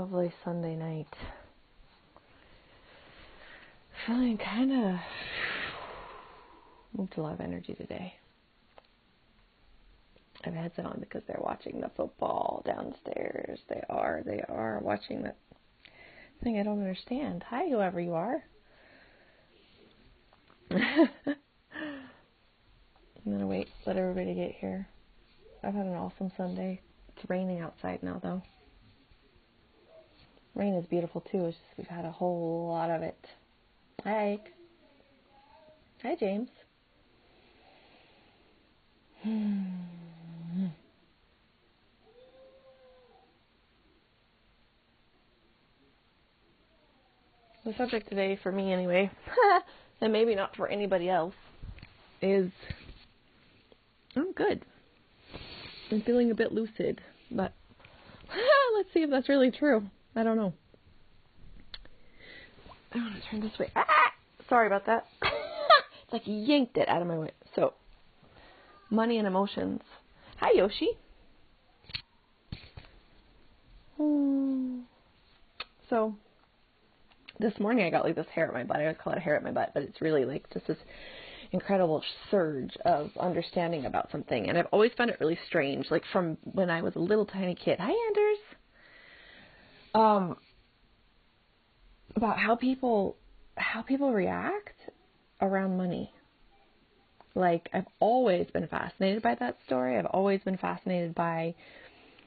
lovely Sunday night. Feeling kind of moved a lot of energy today. I have a headset on because they're watching the football downstairs. They are watching that thing I don't understand. Hi, whoever you are. I'm going to wait, let everybody get here. I've had an awesome Sunday. It's raining outside now, though. Rain is beautiful, too. It's just we've had a whole lot of it. Hi. Hi, James. The subject today, for me anyway, and maybe not for anybody else, is I'm good. I'm feeling a bit lucid, but let's see if that's really true. I don't know. I want to turn this way. Sorry about that. It's like yanked it out of my way. So, money and emotions. Hi, Yoshi. So, this morning I got like this hair at my butt. I always call it a hair at my butt, but it's really like just this incredible surge of understanding about something. And I've always found it really strange, like from when I was a little tiny kid. Hi, Anders. About how people react around money. Like, I've always been fascinated by that story. I've always been fascinated by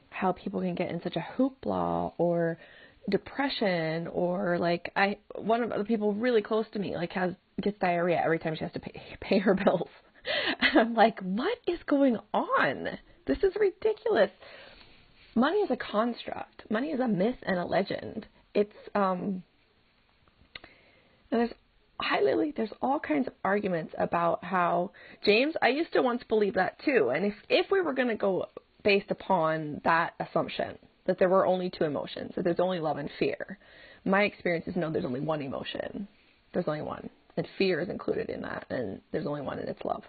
how people can get in such a hoopla or depression, or like one of the people really close to me like gets diarrhea every time she has to pay her bills. And I'm like, what is going on? This is ridiculous. Money is a construct. Money is a myth and a legend. It's and there's all kinds of arguments about how, James, I used to once believe that too. And if we were going to go based upon that assumption, that there were only two emotions, that there's only love and fear, my experience is no, there's only one emotion. There's only one. And fear is included in that. And there's only one, and it's love.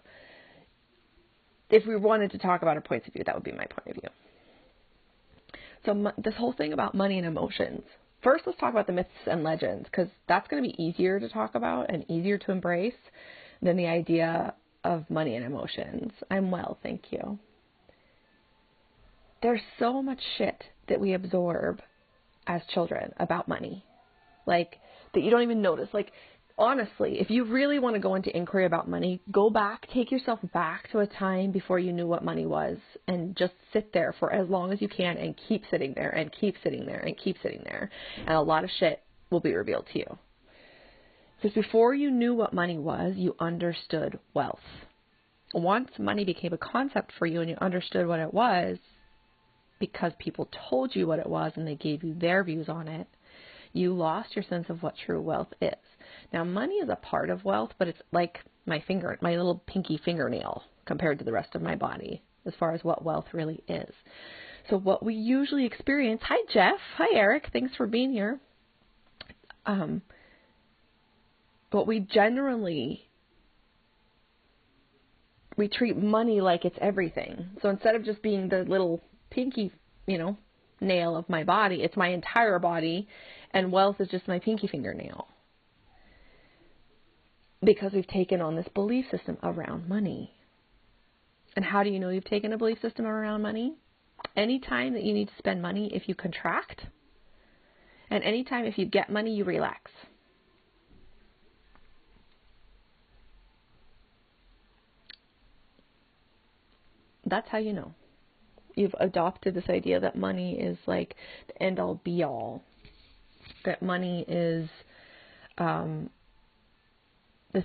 If we wanted to talk about our points of view, that would be my point of view. So this whole thing about money and emotions. First, let's talk about the myths and legends, because that's going to be easier to talk about and easier to embrace than the idea of money and emotions. I'm well, thank you. There's so much shit that we absorb as children about money, like, that you don't even notice. Like, honestly, if you really want to go into inquiry about money, go back, take yourself back to a time before you knew what money was, and just sit there for as long as you can and keep sitting there and keep sitting there and keep sitting there. And a lot of shit will be revealed to you. Because before you knew what money was, you understood wealth. Once money became a concept for you and you understood what it was, because people told you what it was and they gave you their views on it, you lost your sense of what true wealth is. Now, money is a part of wealth, but it's like my little pinky fingernail compared to the rest of my body as far as what wealth really is. So what we usually experience, hi Jeff, hi Eric, thanks for being here. What we generally, we treat money like it's everything. So instead of just being the little pinky, nail of my body, it's my entire body, and wealth is just my pinky fingernail. Because we've taken on this belief system around money. And how do you know you've taken a belief system around money? Anytime that you need to spend money, if you contract, and anytime if you get money, you relax. That's how you know. You've adopted this idea that money is like the end-all be-all. That money is the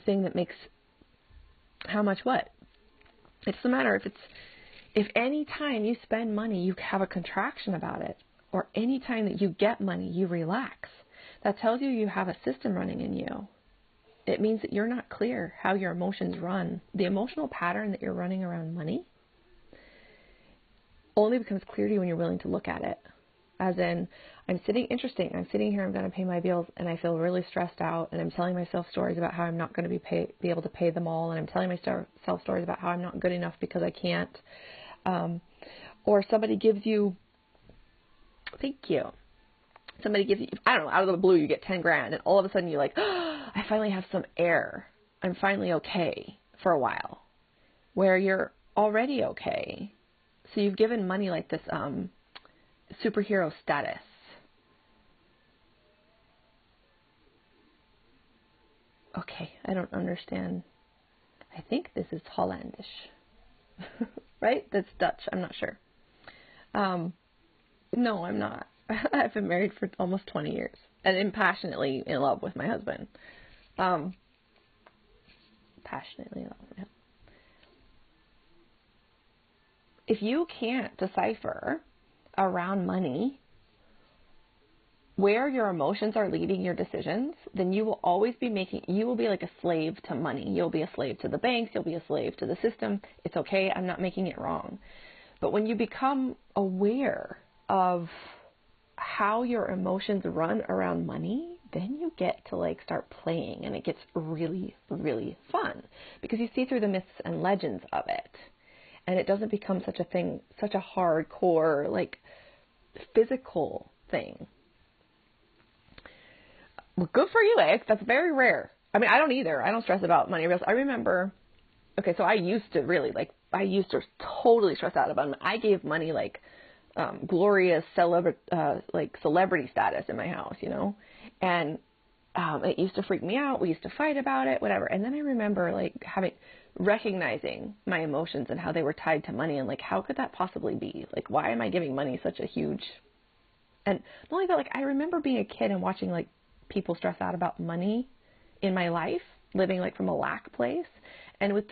thing that makes how much what. It's the matter if any time you spend money, you have a contraction about it, or any time that you get money, you relax. That tells you have a system running in you. It means that you're not clear how your emotions run. The emotional pattern that you're running around money only becomes clear to you when you're willing to look at it. As in, I'm sitting here, I'm going to pay my bills, and I feel really stressed out, and I'm telling myself stories about how I'm not going to be able to pay them all, and I'm telling myself stories about how I'm not good enough because I can't. Or somebody gives you, thank you, Somebody gives you, I don't know, out of the blue, you get 10 grand, and all of a sudden you're like, oh, I finally have some air. I'm finally okay for a while, where you're already okay. So you've given money like this superhero status. Okay, I don't understand. I think this is Hollandish, right? That's Dutch. I'm not sure. No, I'm not. I've been married for almost 20 years and am passionately in love with my husband. Passionately in love with him. If you can't decipher around money where your emotions are leading your decisions, then you will always be you will be like a slave to money. You'll be a slave to the banks. You'll be a slave to the system. It's okay. I'm not making it wrong. But when you become aware of how your emotions run around money, then you get to like start playing, and it gets really, really fun because you see through the myths and legends of it. And it doesn't become such a hardcore, like, physical thing. Well, good for you, Alex. That's very rare. I mean, I don't either. I don't stress about money. I remember, okay, so I used to totally stress out about money. I gave money, like, glorious celebrity status in my house, you know? And it used to freak me out. We used to fight about it, whatever. And then I remember, like, recognizing my emotions and how they were tied to money, and like, how could that possibly be? Like, why am I giving money such a huge, and not only that, like, I remember being a kid and watching like people stress out about money in my life, living like from a lack place. And with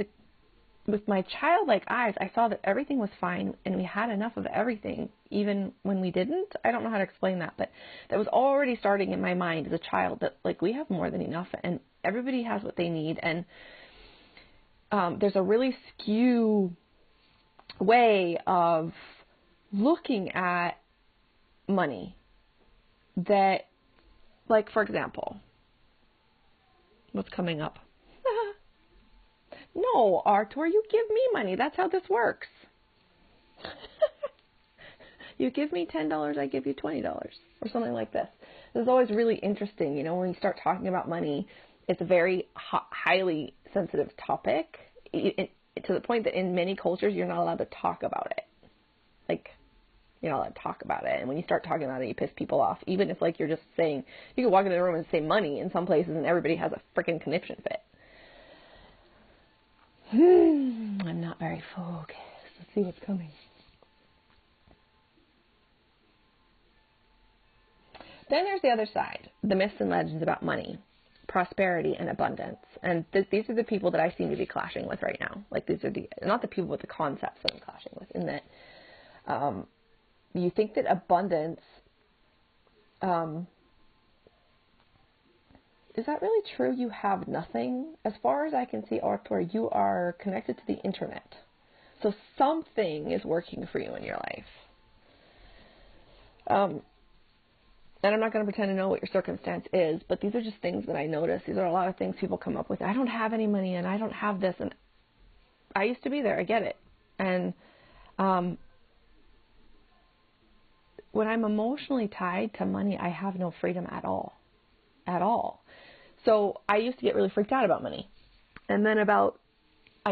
my childlike eyes, I saw that everything was fine and we had enough of everything, even when we didn't. I don't know how to explain that, but that was already starting in my mind as a child, that like we have more than enough and everybody has what they need. And there's a really skew way of looking at money that, like, for example, what's coming up? No, Artur, you give me money. That's how this works. You give me $10, I give you $20, or something like this. This is always really interesting. You know, when you start talking about money, it's a very highly sensitive topic, to the point that in many cultures, you're not allowed to talk about it. Like, you're not allowed to talk about it. And when you start talking about it, you piss people off. Even if, like, you're just saying, you can walk into the room and say money in some places and everybody has a freaking conniption fit. I'm not very focused. Let's see what's coming. Then there's the other side, the myths and legends about money, prosperity, and abundance. And these are the people that I seem to be clashing with right now. Like, these are not the people with the concepts that I'm clashing with, in that you think that abundance, is that really true? You have nothing? As far as I can see, Artur, you are connected to the internet. So something is working for you in your life. And I'm not going to pretend to know what your circumstance is, but these are just things that I notice. These are a lot of things people come up with. I don't have any money, and I don't have this, and I used to be there. I get it. And when I'm emotionally tied to money, I have no freedom at all. At all. So I used to get really freaked out about money. And then I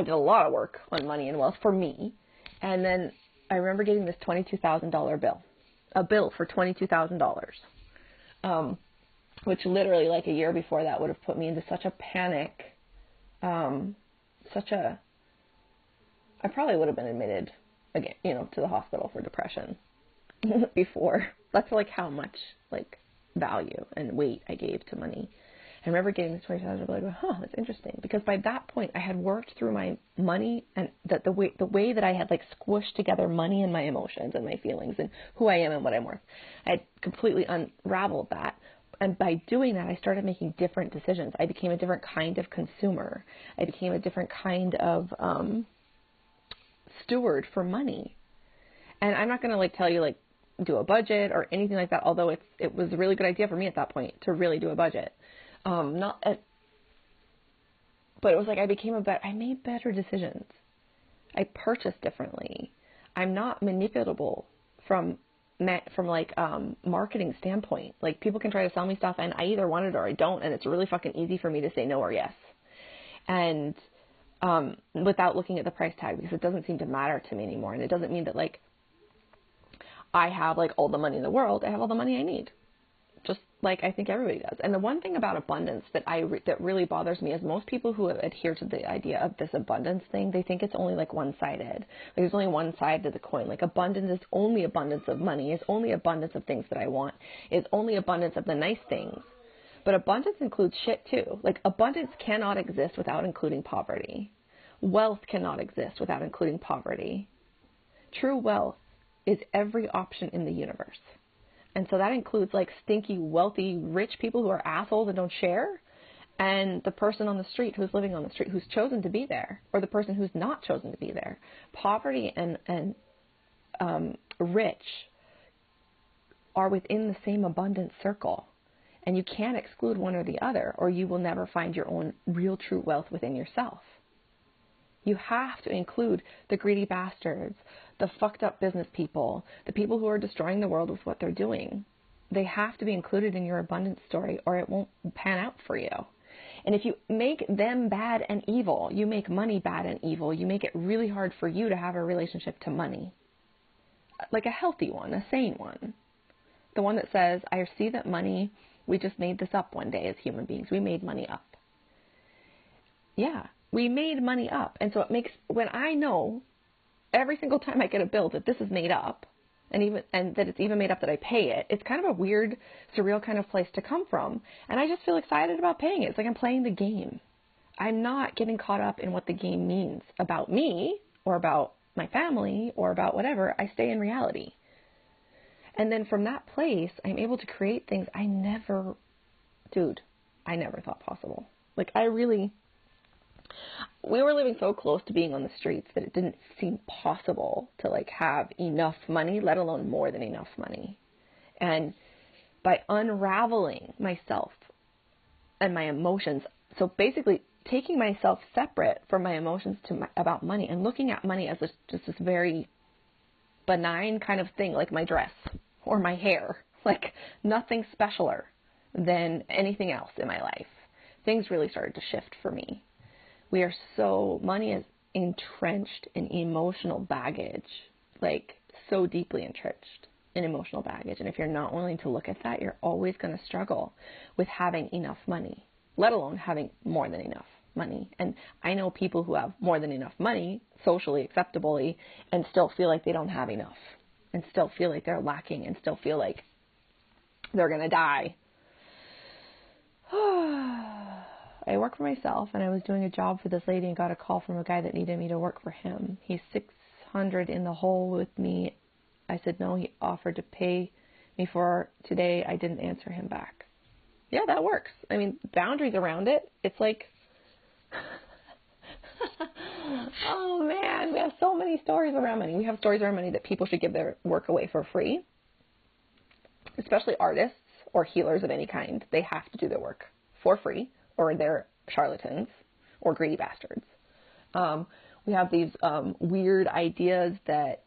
did a lot of work on money and wealth for me. And then I remember getting this $22,000 bill. A bill for $22,000. Which literally, like, a year before that would have put me into such a panic. I probably would have been admitted again, you know, to the hospital for depression before. That's like how much, like, value and weight I gave to money. I remember getting this $20,000 bill. I go, that's interesting, because by that point I had worked through my money, and that the way that I had, like, squished together money and my emotions and my feelings and who I am and what I'm worth. I had completely unraveled that. And by doing that, I started making different decisions. I became a different kind of consumer. I became a different kind of steward for money. And I'm not going to, like, tell you, like, do a budget or anything like that, although it was a really good idea for me at that point to really do a budget. But it was like I made better decisions. I purchased differently. I'm not manipulable from from like marketing standpoint. Like people can try to sell me stuff and I either want it or I don't, and it's really fucking easy for me to say no or yes. And without looking at the price tag, because it doesn't seem to matter to me anymore. And it doesn't mean that like I have like all the money in the world. I have all the money I need, just like I think everybody does. And the one thing about abundance that that really bothers me is most people who adhere to the idea of this abundance thing, they think it's only like one-sided. Like there's only one side to the coin. Like abundance is only abundance of money. It's only abundance of things that I want. It's only abundance of the nice things. But abundance includes shit too. Like abundance cannot exist without including poverty. Wealth cannot exist without including poverty. True wealth is every option in the universe. And so that includes like stinky, wealthy, rich people who are assholes and don't share, and the person on the street who's living on the street who's chosen to be there, or the person who's not chosen to be there. Poverty and rich are within the same abundance circle. And you can't exclude one or the other, or you will never find your own real true wealth within yourself. You have to include the greedy bastards, the fucked up business people, the people who are destroying the world with what they're doing. They have to be included in your abundance story, or it won't pan out for you. And if you make them bad and evil, you make money bad and evil, you make it really hard for you to have a relationship to money. Like a healthy one, a sane one. The one that says, I see that money, we just made this up one day as human beings. We made money up. Yeah, we made money up. And so it makes, when I know every single time I get a bill that this is made up, and that it's even made up that I pay it, it's kind of a weird, surreal kind of place to come from. And I just feel excited about paying it. It's like I'm playing the game. I'm not getting caught up in what the game means about me or about my family or about whatever. I stay in reality. And then from that place, I'm able to create things I never thought possible. Like we were living so close to being on the streets that it didn't seem possible to like have enough money, let alone more than enough money. And by unraveling myself and my emotions, so basically taking myself separate from my emotions about money and looking at money as just this very benign kind of thing, like my dress or my hair, like nothing specialer than anything else in my life. Things really started to shift for me. Money is entrenched in emotional baggage, like so deeply entrenched in emotional baggage. And if you're not willing to look at that, you're always going to struggle with having enough money, let alone having more than enough money. And I know people who have more than enough money, socially acceptably, and still feel like they don't have enough, and still feel like they're lacking, and still feel like they're going to die. I work for myself, and I was doing a job for this lady and got a call from a guy that needed me to work for him. He's 600 in the hole with me. I said no. He offered to pay me for today. I didn't answer him back. Yeah, that works. I mean, boundaries around it. It's like, oh man, we have so many stories around money. We have stories around money that people should give their work away for free, especially artists or healers of any kind. They have to do their work for free, or they're charlatans or greedy bastards. We have these weird ideas that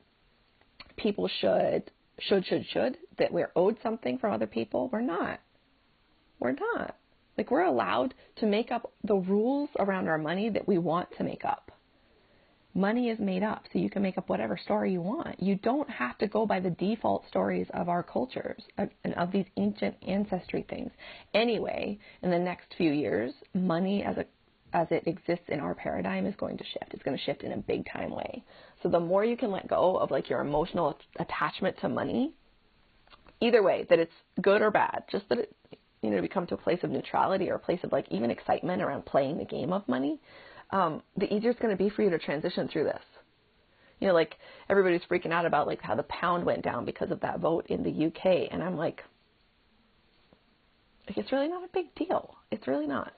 people should, that we're owed something from other people. We're not. We're not. Like, we're allowed to make up the rules around our money that we want to make up. Money is made up, so you can make up whatever story you want. You don't have to go by the default stories of our cultures and of these ancient ancestry things. Anyway, in the next few years, money as it exists in our paradigm is going to shift. It's going to shift in a big time way. So the more you can let go of like your emotional attachment to money, either way, that it's good or bad, just that it, become to a place of neutrality or a place of like even excitement around playing the game of money, the easier it's going to be for you to transition through this. Like everybody's freaking out about like how the pound went down because of that vote in the UK. And I'm like, it's really not a big deal. It's really not.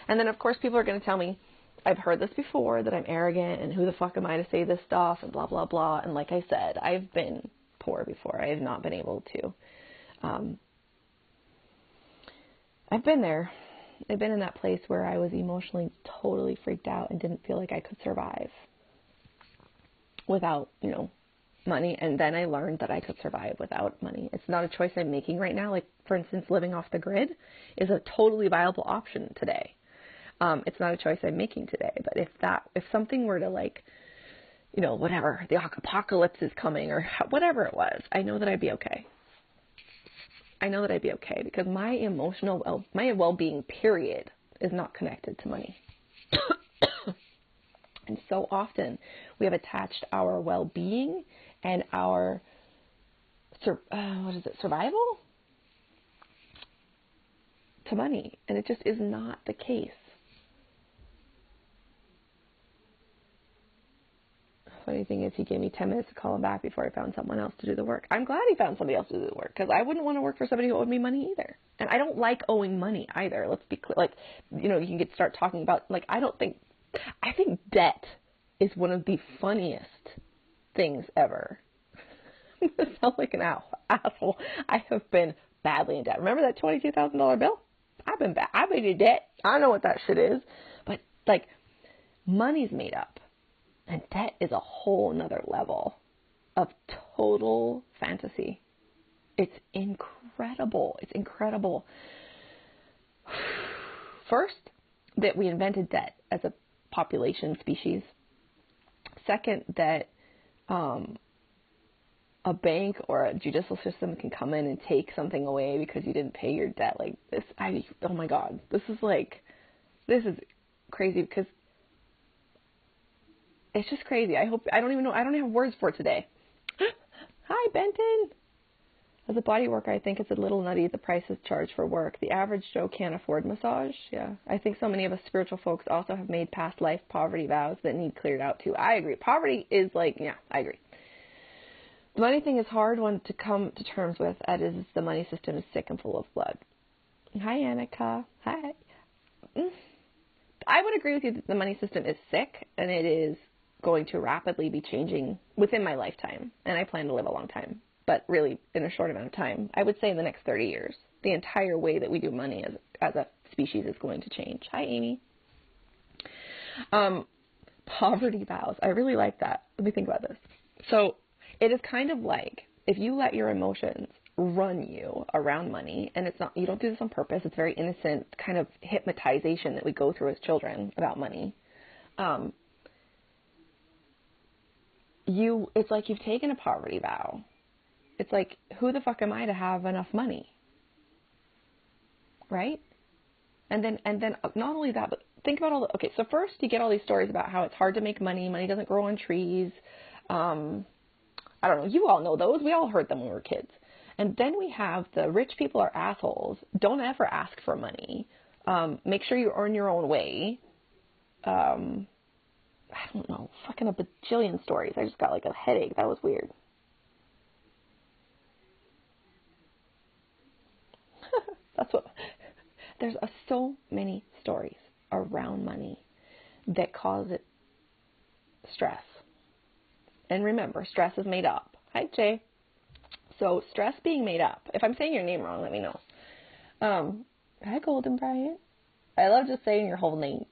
And then of course people are going to tell me, I've heard this before, that I'm arrogant and who the fuck am I to say this stuff and blah, blah, blah. And like I said, I've been poor before. I have not been able to. I've been there. I've been in that place where I was emotionally totally freaked out and didn't feel like I could survive without, money, and then I learned that I could survive without money. It's not a choice I'm making right now. Like, for instance, living off the grid is a totally viable option today. It's not a choice I'm making today, but if something were to, like, you know, whatever, the apocalypse is coming or whatever it was, I know that I'd be okay. I know that I'd be okay because my my well-being, period, is not connected to money. And so often we have attached our well-being and our, survival to money. And it just is not the case. Funny thing is, he gave me 10 minutes to call him back before I found someone else to do the work. I'm glad he found somebody else to do the work because I wouldn't want to work for somebody who owed me money either. And I don't like owing money either. Let's be clear. Like, you know, you can start talking about, like, I think debt is one of the funniest things ever. I sound like an asshole. I have been badly in debt. Remember that $22,000 bill? I've been in debt. I know what that shit is. But, like, money's made up. And debt is a whole nother level of total fantasy. It's incredible. It's incredible. First, that we invented debt as a population species. Second, that a bank or a judicial system can come in and take something away because you didn't pay your debt. Like this, oh my God, this is crazy because it's just crazy. I don't even know. I don't have words for it today. Hi, Benton. As a body worker, I think it's a little nutty the prices charged for work. The average Joe can't afford massage. Yeah. I think so many of us spiritual folks also have made past life poverty vows that need cleared out too. I agree. Poverty is like, yeah, I agree. The money thing is hard one to come to terms with, as is the money system is sick and full of blood. Hi, Annika. Hi. I would agree with you that the money system is sick, and it is going to rapidly be changing within my lifetime, and I plan to live a long time, but really in a short amount of time. I would say in the next 30 years, the entire way that we do money as a species is going to change. Hi, Amy. Poverty vows. I really like that. Let me think about this. So it is kind of like if you let your emotions run you around money, and it's not, you don't do this on purpose. It's very innocent kind of hypnotization that we go through as children about money. It's like you've taken a poverty vow. It's like, who the fuck am I to have enough money? Right? And then not only that, but think about okay, so first you get all these stories about how it's hard to make money. Money doesn't grow on trees. I don't know. You all know those. We all heard them when we were kids. And then we have the rich people are assholes. Don't ever ask for money. Make sure you earn your own way. I don't know, fucking a bajillion stories. I just got like a headache. That was weird. There's so many stories around money that cause it stress. And remember, stress is made up. Hi, Jay. So stress being made up. If I'm saying your name wrong, let me know. Hi, Golden Bryant. I love just saying your whole name.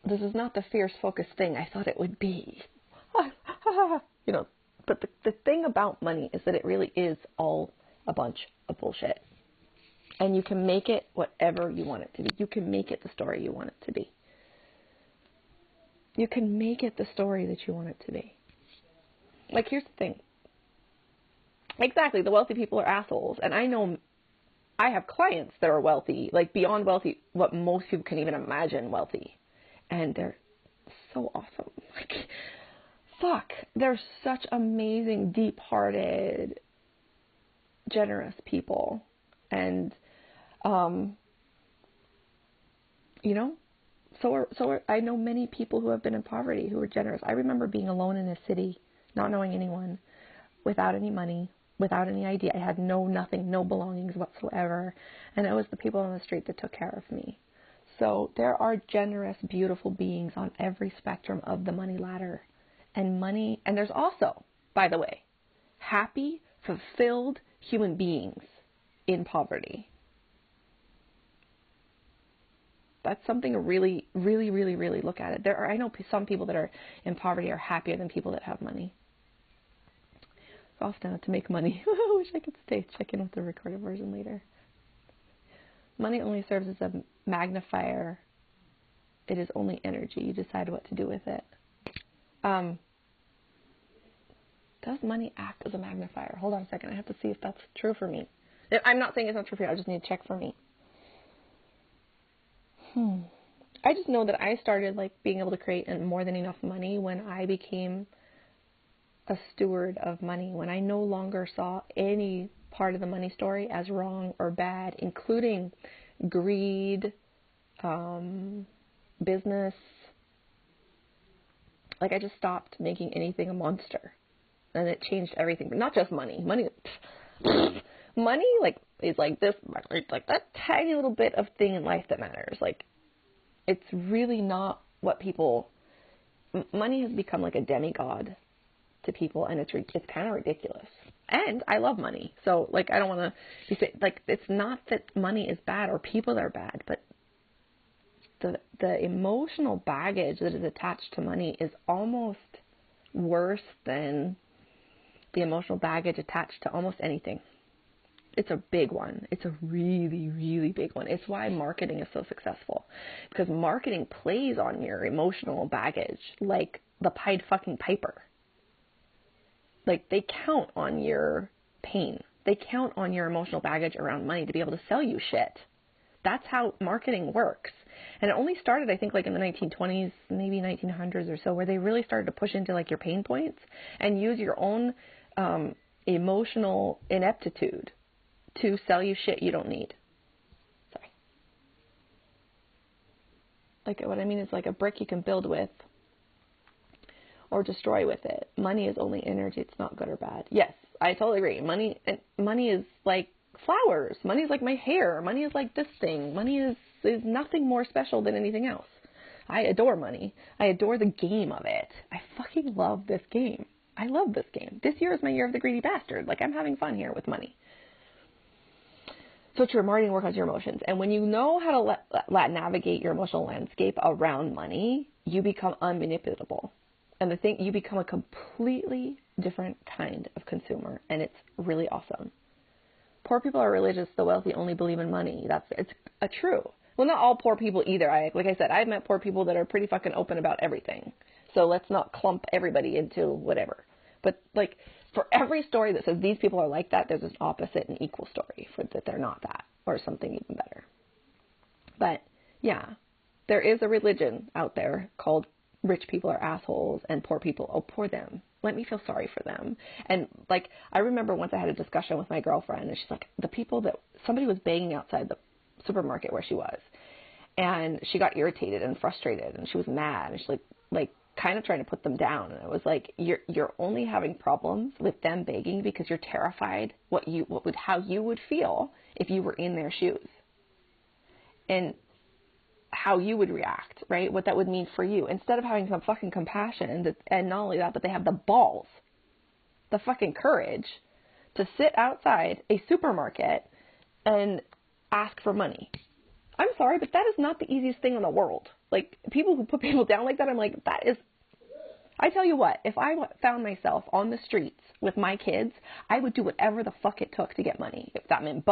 This is not the fierce focused thing I thought it would be. You know, but the thing about money is that it really is all a bunch of bullshit. And you can make it whatever you want it to be. You can make it the story you want it to be. You can make it the story that you want it to be. Like, here's the thing. Exactly, the wealthy people are assholes. And I know I have clients that are wealthy, like beyond wealthy, what most people can even imagine wealthy. And they're so awesome. Like, fuck, they're such amazing, deep-hearted, generous people. And, you know, I know many people who have been in poverty who are generous. I remember being alone in a city, not knowing anyone, without any money, without any idea. I had nothing, no belongings whatsoever. And it was the people on the street that took care of me. So there are generous, beautiful beings on every spectrum of the money ladder. And there's also, by the way, happy, fulfilled human beings in poverty. That's something to really, really, really, really look at it. I know some people that are in poverty are happier than people that have money. Often to make money. I wish I could stay. Check in with the recorded version later. Money only serves as a magnifier. It is only energy. You decide what to do with it. Does money act as a magnifier? Hold on a second. I have to see if that's true for me. I'm not saying it's not true for you. I just need to check for me. I just know that I started like being able to create more than enough money when I became a steward of money, when I no longer saw any part of the money story as wrong or bad, including greed, business. Like I just stopped making anything a monster, and it changed everything. But not just money. Money like is like this. It's like that tiny little bit of thing in life that matters. Like it's really not what people. Money has become like a demigod to people, and it's kind of ridiculous. And I love money, so like I don't want to be like, it's not that money is bad or people are bad, but the emotional baggage that is attached to money is almost worse than the emotional baggage attached to almost anything. It's a big one. It's a really, really big one. It's why marketing is so successful, because marketing plays on your emotional baggage like the Pied fucking Piper. Like, they count on your pain. They count on your emotional baggage around money to be able to sell you shit. That's how marketing works. And it only started, I think, like in the 1920s, maybe 1900s or so, where they really started to push into like your pain points and use your own emotional ineptitude to sell you shit you don't need. Sorry. Like, what I mean is like a brick you can build with or destroy with it. Money is only energy. It's not good or bad. Yes, I totally agree. Money is like flowers. Money is like my hair. Money is like this thing. Money is nothing more special than anything else. I adore money. I adore the game of it. I fucking love this game. I love this game. This year is my year of the greedy bastard. Like, I'm having fun here with money. So true, marketing work on your emotions. And when you know how to navigate your emotional landscape around money, you become unmanipulable. And you become a completely different kind of consumer, and it's really awesome. Poor people are religious, the wealthy only believe in money. It's true. Well, not all poor people either. Like I said, I've met poor people that are pretty fucking open about everything. So let's not clump everybody into whatever. But like, for every story that says these people are like that, there's an opposite and equal story for that they're not that, or something even better. But yeah, there is a religion out there called rich people are assholes and poor people, oh, poor them. Let me feel sorry for them. And like, I remember once I had a discussion with my girlfriend, and she's like, somebody was banging outside the supermarket where she was, and she got irritated and frustrated, and she was mad, and she's like kind of trying to put them down. And it was like, you're only having problems with them begging because you're terrified how you would feel if you were in their shoes, and how you would react, right? What that would mean for you, instead of having some fucking compassion, and not only that, but they have the balls, the fucking courage to sit outside a supermarket and ask for money. I'm sorry, but that is not the easiest thing in the world. Like, people who put people down like that, I'm like, I tell you what, if I found myself on the streets with my kids, I would do whatever the fuck it took to get money. If that meant,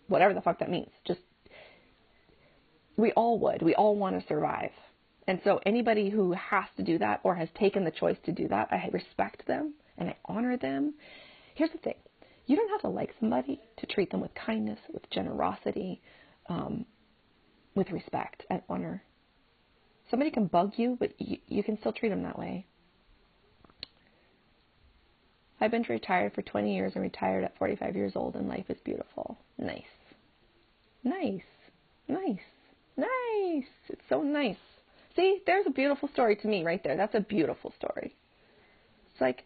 whatever the fuck that means, we all would. We all want to survive. And so anybody who has to do that or has taken the choice to do that, I respect them and I honor them. Here's the thing. You don't have to like somebody to treat them with kindness, with generosity, with respect and honor. Somebody can bug you, but you can still treat them that way. I've been retired for 20 years and retired at 45 years old, and life is beautiful. Nice. Nice. Nice. Nice. It's so nice. See, there's a beautiful story to me right there. That's a beautiful story. It's like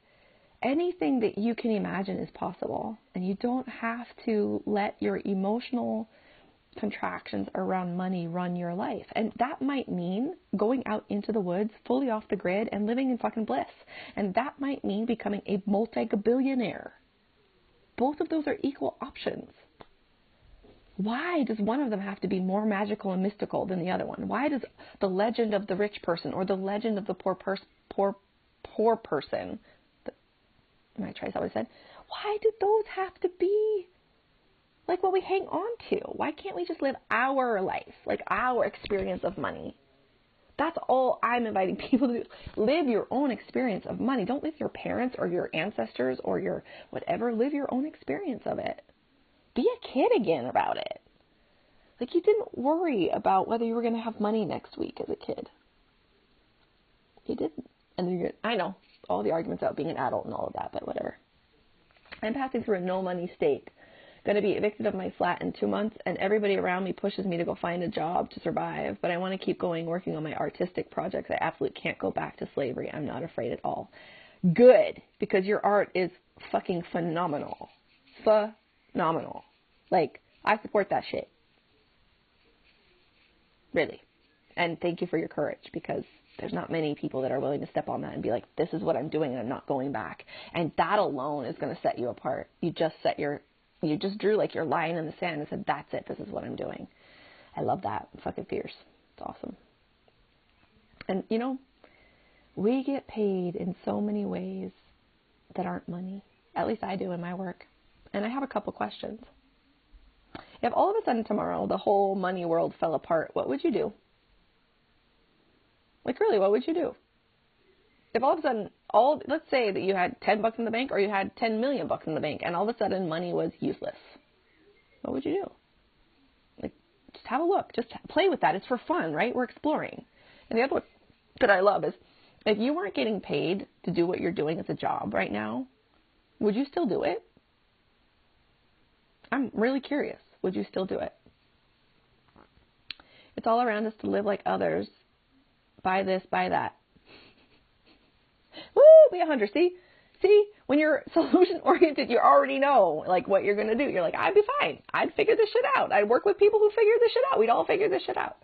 anything that you can imagine is possible, and you don't have to let your emotional contractions around money run your life. And that might mean going out into the woods, fully off the grid, and living in fucking bliss. And that might mean becoming a multi-billionaire. Both of those are equal options. Why does one of them have to be more magical and mystical than the other one? Why does the legend of the rich person or the legend of the poor person, am I trying to say what I said? Why do those have to be like what we hang on to? Why can't we just live our life, like our experience of money? That's all I'm inviting people to do. Live your own experience of money. Don't live your parents or your ancestors or your whatever. Live your own experience of it. Be a kid again about it. Like you didn't worry about whether you were going to have money next week as a kid. You didn't. And I know all the arguments about being an adult and all of that, but whatever. I'm passing through a no money state. Going to be evicted of my flat in 2 months, and everybody around me pushes me to go find a job to survive, but I want to keep going, working on my artistic projects. I absolutely can't go back to slavery. I'm not afraid at all. Good, because your art is fucking phenomenal. Phenomenal. Like, I support that shit. Really. And thank you for your courage, because there's not many people that are willing to step on that and be like, this is what I'm doing and I'm not going back. And that alone is going to set you apart. You just drew like your line in the sand and said, that's it. This is what I'm doing. I love that. I'm fucking fierce. It's awesome. And you know, we get paid in so many ways that aren't money. At least I do in my work. And I have a couple questions. If all of a sudden tomorrow the whole money world fell apart, what would you do? Like really, what would you do? If all of a sudden, let's say that you had $10 in the bank or you had 10 million bucks in the bank and all of a sudden money was useless, what would you do? Like, just have a look. Just play with that. It's for fun, right? We're exploring. And the other one that I love is if you weren't getting paid to do what you're doing as a job right now, would you still do it? I'm really curious. Would you still do it? It's all around us to live like others. Buy this, buy that. Woo, be a hunter. See, when you're solution oriented, you already know like what you're going to do. You're like, I'd be fine. I'd figure this shit out. I'd work with people who figure this shit out. We'd all figure this shit out.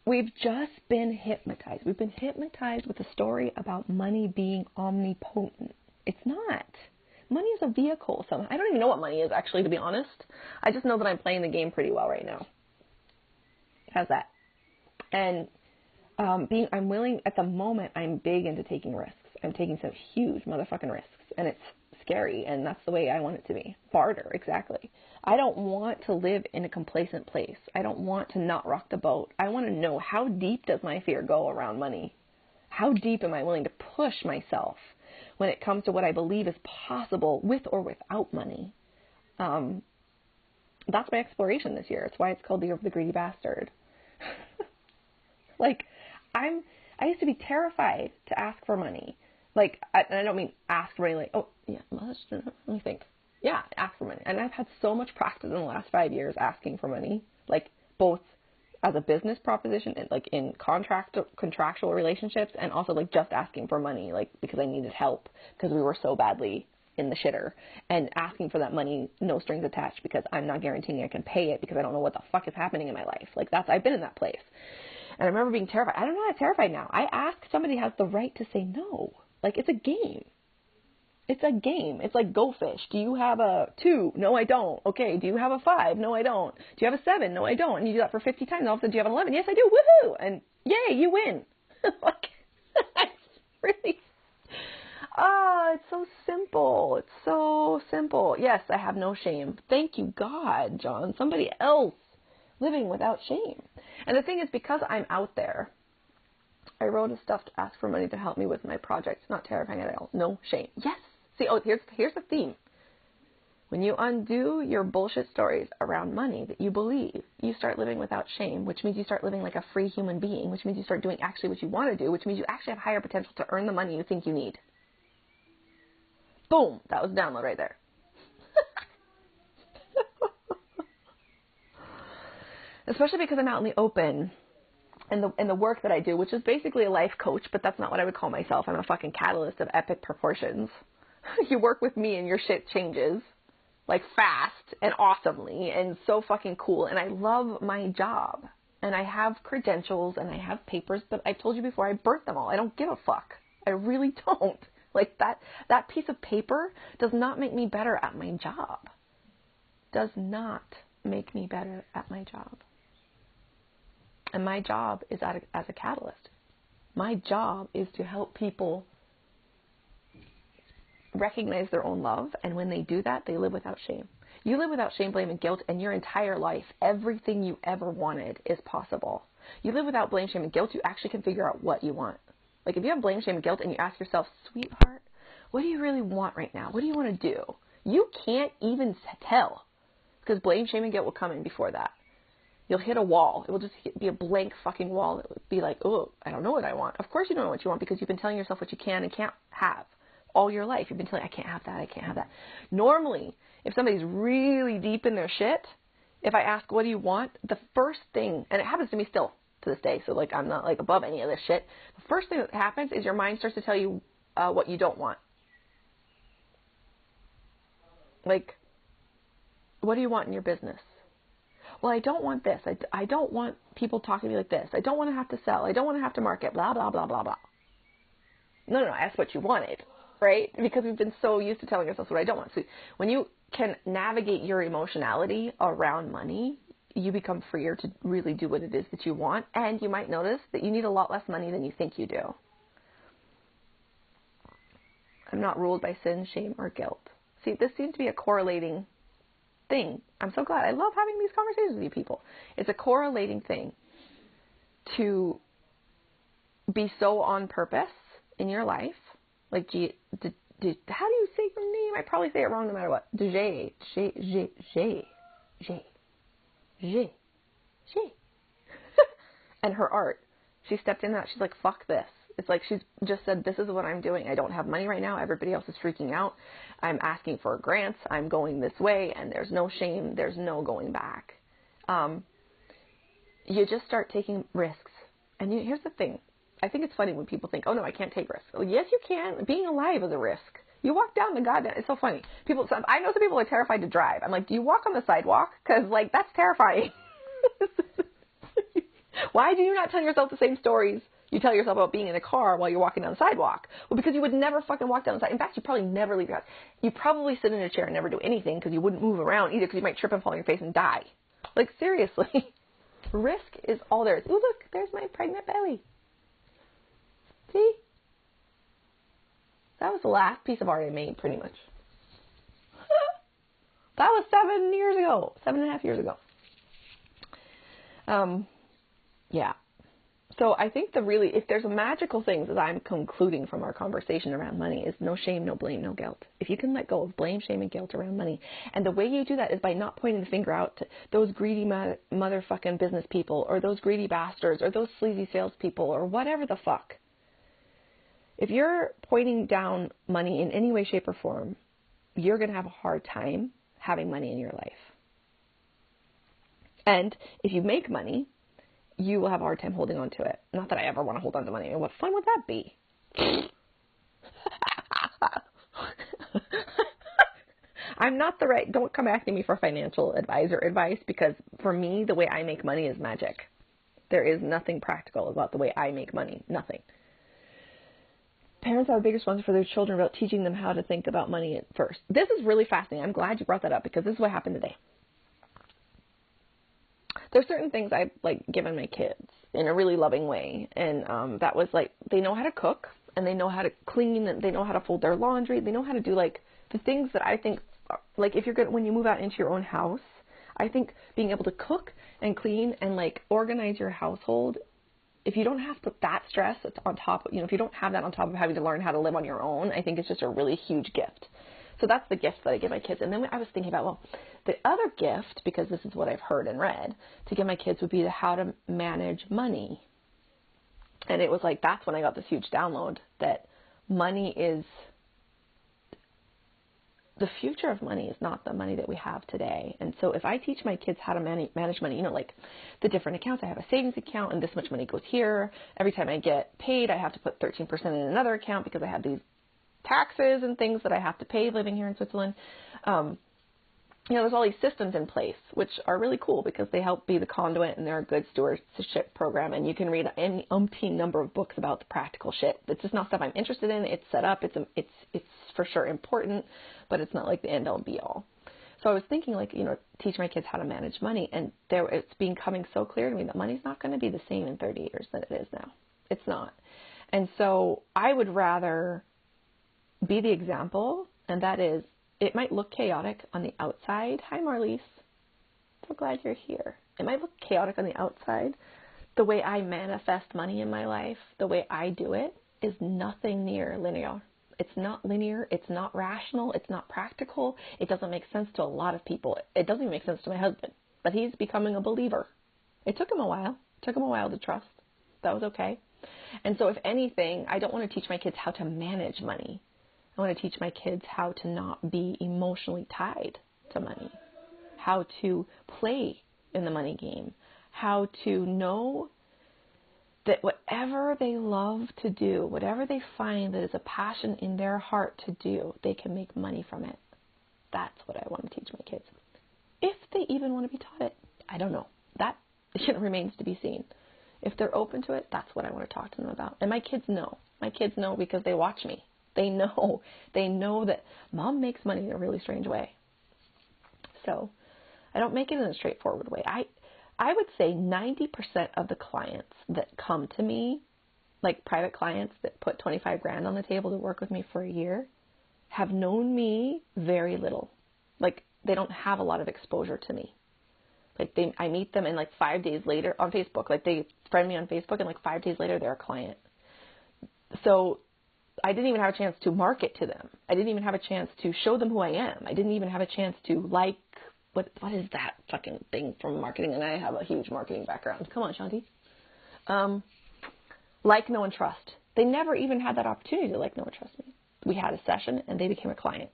We've just been hypnotized. We've been hypnotized with a story about money being omnipotent. It's not. Money is a vehicle. I don't even know what money is, actually, to be honest. I just know that I'm playing the game pretty well right now. How's that? And I'm willing, at the moment, I'm big into taking risks. I'm taking some huge motherfucking risks, and it's scary, and that's the way I want it to be. Barter, exactly. I don't want to live in a complacent place. I don't want to not rock the boat. I want to know, how deep does my fear go around money? How deep am I willing to push myself when it comes to what I believe is possible with or without money? That's my exploration this year. It's why it's called the Year of the Greedy Bastard. Like, I used to be terrified to ask for money. Like, and I don't mean ask for money like, oh, yeah, let me think. Yeah, ask for money. And I've had so much practice in the last 5 years asking for money, like both as a business proposition and like in contractual relationships, and also like just asking for money, like because I needed help because we were so badly in the shitter, and asking for that money, no strings attached, because I'm not guaranteeing I can pay it because I don't know what the fuck is happening in my life. Like I've been in that place. And I remember being terrified. I don't know, I'm terrified now. I ask somebody has the right to say no. Like, it's a game. It's a game. It's like Go Fish. Do you have a 2? No, I don't. Okay. Do you have a 5? No, I don't. Do you have a 7? No, I don't. And you do that for 50 times. And all of a sudden, do you have an 11? Yes, I do. Woohoo! And yay, you win. Like, it's really... it's so simple. It's so simple. Yes, I have no shame. Thank you, God, John. Somebody else living without shame. And the thing is, because I'm out there, I wrote a stuff to ask for money to help me with my project. It's not terrifying at all. No shame. Yes. See, here's the theme. When you undo your bullshit stories around money that you believe, you start living without shame, which means you start living like a free human being, which means you start doing actually what you want to do, which means you actually have higher potential to earn the money you think you need. Boom. That was a download right there. Especially because I'm out in the open, and the work that I do, which is basically a life coach, but that's not what I would call myself. I'm a fucking catalyst of epic proportions. You work with me and your shit changes, like fast and awesomely and so fucking cool. And I love my job, and I have credentials and I have papers, but I've told you before, I burnt them all. I don't give a fuck. I really don't. Like that piece of paper does not make me better at my job. does not make me better at my job. And my job is as a catalyst. My job is to help people recognize their own love, and when they do that, they live without shame. You live without shame, blame, and guilt, and your entire life, everything you ever wanted is possible. You live without blame, shame, and guilt, you actually can figure out what you want. Like if you have blame, shame, and guilt, and you ask yourself, sweetheart, what do you really want right now? What do you want to do? You can't even tell, because blame, shame, and guilt will come in before that. You'll hit a wall. It will just be a blank fucking wall. It would be like, oh, I don't know what I want. Of course you don't know what you want, because you've been telling yourself what you can and can't have all your life. You've been telling, I can't have that, I can't have that. Normally, if somebody's really deep in their shit, if I ask, what do you want? The first thing, and it happens to me still to this day, so like I'm not like above any of this shit. The first thing that happens is your mind starts to tell you what you don't want. Like, what do you want in your business? Well, I don't want this. I don't want people talking to me like this. I don't want to have to sell. I don't want to have to market, blah, blah, blah, blah, blah. No, that's what you wanted, right? Because we've been so used to telling ourselves what I don't want. So when you can navigate your emotionality around money, you become freer to really do what it is that you want. And you might notice that you need a lot less money than you think you do. I'm not ruled by sin, shame, or guilt. See, this seems to be a correlating thing. I'm so glad. I love having these conversations with you people. It's a correlating thing to be so on purpose in your life. Like, how do you say your name? I probably say it wrong no matter what. And her art. She stepped in that. She's like, fuck this. It's like she's just said, this is what I'm doing. I don't have money right now. Everybody else is freaking out. I'm asking for grants. I'm going this way, and there's no shame. There's no going back. You just start taking risks. And here's the thing. I think it's funny when people think, oh, no, I can't take risks. Well, yes, you can. Being alive is a risk. You walk down the goddamn, it's so funny. I know some people are terrified to drive. I'm like, do you walk on the sidewalk? Because, like, that's terrifying. Why do you not tell yourself the same stories you tell yourself about being in a car while you're walking down the sidewalk? Well, because you would never fucking walk down the sidewalk. In fact, you probably never leave your house. You probably sit in a chair and never do anything because you wouldn't move around either, because you might trip and fall on your face and die. Like, seriously. Risk is all there is. Ooh, look, there's my pregnant belly. See? That was the last piece of art I made, pretty much. That was 7.5 years ago. Yeah. So I think if there's a magical things that I'm concluding from our conversation around money is no shame, no blame, no guilt. If you can let go of blame, shame, and guilt around money, and the way you do that is by not pointing the finger out to those greedy motherfucking business people, or those greedy bastards, or those sleazy salespeople, or whatever the fuck. If you're pointing down money in any way, shape, or form, you're going to have a hard time having money in your life. And if you make money, you will have a hard time holding on to it. Not that I ever want to hold on to money. What fun would that be? I'm not don't come asking me for financial advice, because for me, the way I make money is magic. There is nothing practical about the way I make money. Nothing. Parents have a big responsibility for their children about teaching them how to think about money at first. This is really fascinating. I'm glad you brought that up, because this is what happened today. There's certain things I've given my kids in a really loving way, and that was they know how to cook, and they know how to clean, and they know how to fold their laundry. They know how to do the things that I think if you're good when you move out into your own house. I think being able to cook and clean and organize your household, if you don't have that stress on top, if you don't have that on top of having to learn how to live on your own, I think it's just a really huge gift. So that's the gift that I give my kids. And then I was thinking about, the other gift, because this is what I've heard and read, to give my kids would be how to manage money. And it was that's when I got this huge download that money is, the future of money is not the money that we have today. And so if I teach my kids how to manage money, the different accounts, I have a savings account and this much money goes here. Every time I get paid, I have to put 13% in another account because I have these taxes and things that I have to pay living here in Switzerland. There's all these systems in place, which are really cool because they help be the conduit, and they're a good stewardship program. And you can read any umpteen number of books about the practical shit. It's just not stuff I'm interested in. It's set up. It's for sure important, but it's not the end all be all. So I was thinking, like, teach my kids how to manage money, and it's becoming so clear to me that money's not going to be the same in 30 years than it is now. It's not. And so I would rather be the example, and that is, it might look chaotic on the outside. Hi, Marlies. So glad you're here. It might look chaotic on the outside. The way I manifest money in my life, the way I do it, is nothing near linear. It's not linear. It's not rational. It's not practical. It doesn't make sense to a lot of people. It doesn't even make sense to my husband. But he's becoming a believer. It took him a while. It took him a while to trust. That was okay. And so if anything, I don't want to teach my kids how to manage money. I want to teach my kids how to not be emotionally tied to money, how to play in the money game, how to know that whatever they love to do, whatever they find that is a passion in their heart to do, they can make money from it. That's what I want to teach my kids. If they even want to be taught it, I don't know. That remains to be seen. If they're open to it, that's what I want to talk to them about. And my kids know. My kids know because they watch me. They know. They know that mom makes money in a really strange way. So I don't make it in a straightforward way. I would say 90% of the clients that come to me, like private clients that put 25 grand on the table to work with me for a year, have known me very little. Like, they don't have a lot of exposure to me. Like, I meet them and like 5 days later on Facebook, like they friend me on Facebook and like 5 days later they're a client. So I didn't even have a chance to market to them. I didn't even have a chance to show them who I am. I didn't even have a chance to what is that fucking thing from marketing? And I have a huge marketing background. Come on, Shanti. Like, know, and trust. They never even had that opportunity to like, know, and trust me. We had a session and they became a client.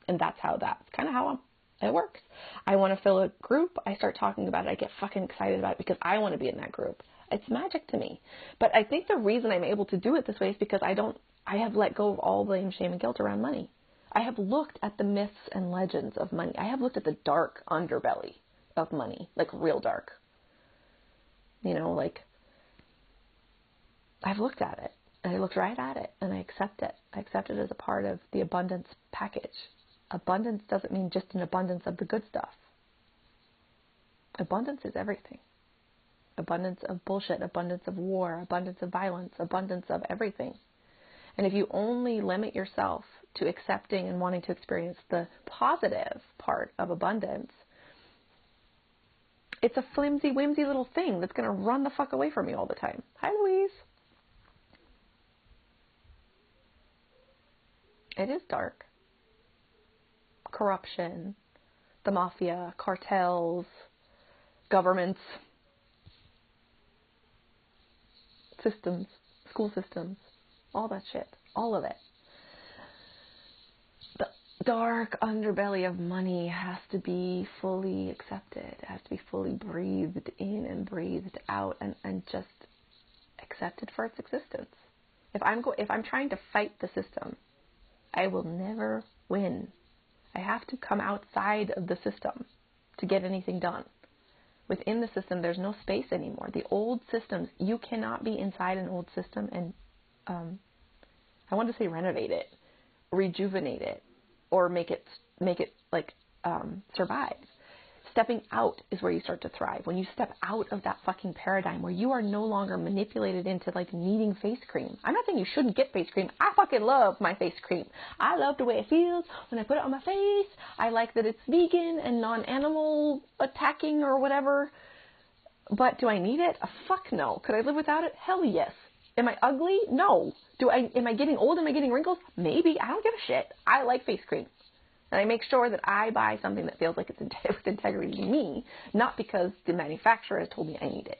And that's kind of how it works. I want to fill a group. I start talking about it. I get fucking excited about it because I want to be in that group. It's magic to me. But I think the reason I'm able to do it this way is because I have let go of all blame, shame, and guilt around money. I have looked at the myths and legends of money. I have looked at the dark underbelly of money, like real dark. Like, I've looked at it, and I looked right at it, and I accept it. I accept it as a part of the abundance package. Abundance doesn't mean just an abundance of the good stuff. Abundance is everything. Abundance of bullshit, abundance of war, abundance of violence, abundance of everything. And if you only limit yourself to accepting and wanting to experience the positive part of abundance, it's a flimsy, whimsy little thing that's going to run the fuck away from you all the time. Hi, Louise. It is dark. Corruption, the mafia, cartels, governments, systems, school systems, all that shit, all of it. The dark underbelly of money has to be fully accepted. It has to be fully breathed in and breathed out and just accepted for its existence. If I'm trying to fight the system, I will never win. I have to come outside of the system to get anything done. Within the system, there's no space anymore. The old systems, you cannot be inside an old system and, I want to say renovate it, rejuvenate it, or make it like survive. Stepping out is where you start to thrive. When you step out of that fucking paradigm where you are no longer manipulated into like needing face cream. I'm not saying you shouldn't get face cream. I fucking love my face cream. I love the way it feels when I put it on my face. I like that it's vegan and non-animal attacking or whatever. But do I need it? Fuck no. Could I live without it? Hell yes. Am I ugly? No. Am I getting old? Am I getting wrinkles? Maybe. I don't give a shit. I like face cream. And I make sure that I buy something that feels like it's with integrity to me, not because the manufacturer has told me I need it.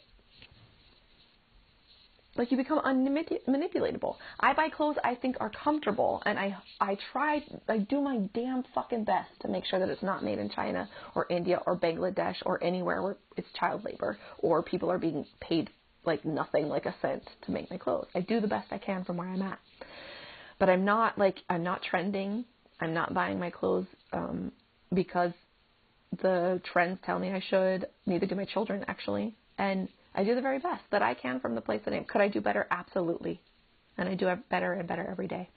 Like, you become unmanipulatable. I buy clothes I think are comfortable, and I do my damn fucking best to make sure that it's not made in China or India or Bangladesh or anywhere where it's child labor or people are being paid like nothing, like a cent to make my clothes. I do the best I can from where I'm at. But I'm not trending. I'm not buying my clothes because the trends tell me I should. Neither do my children, actually. And I do the very best that I can from the place that I am. Could I do better? Absolutely. And I do better and better every day.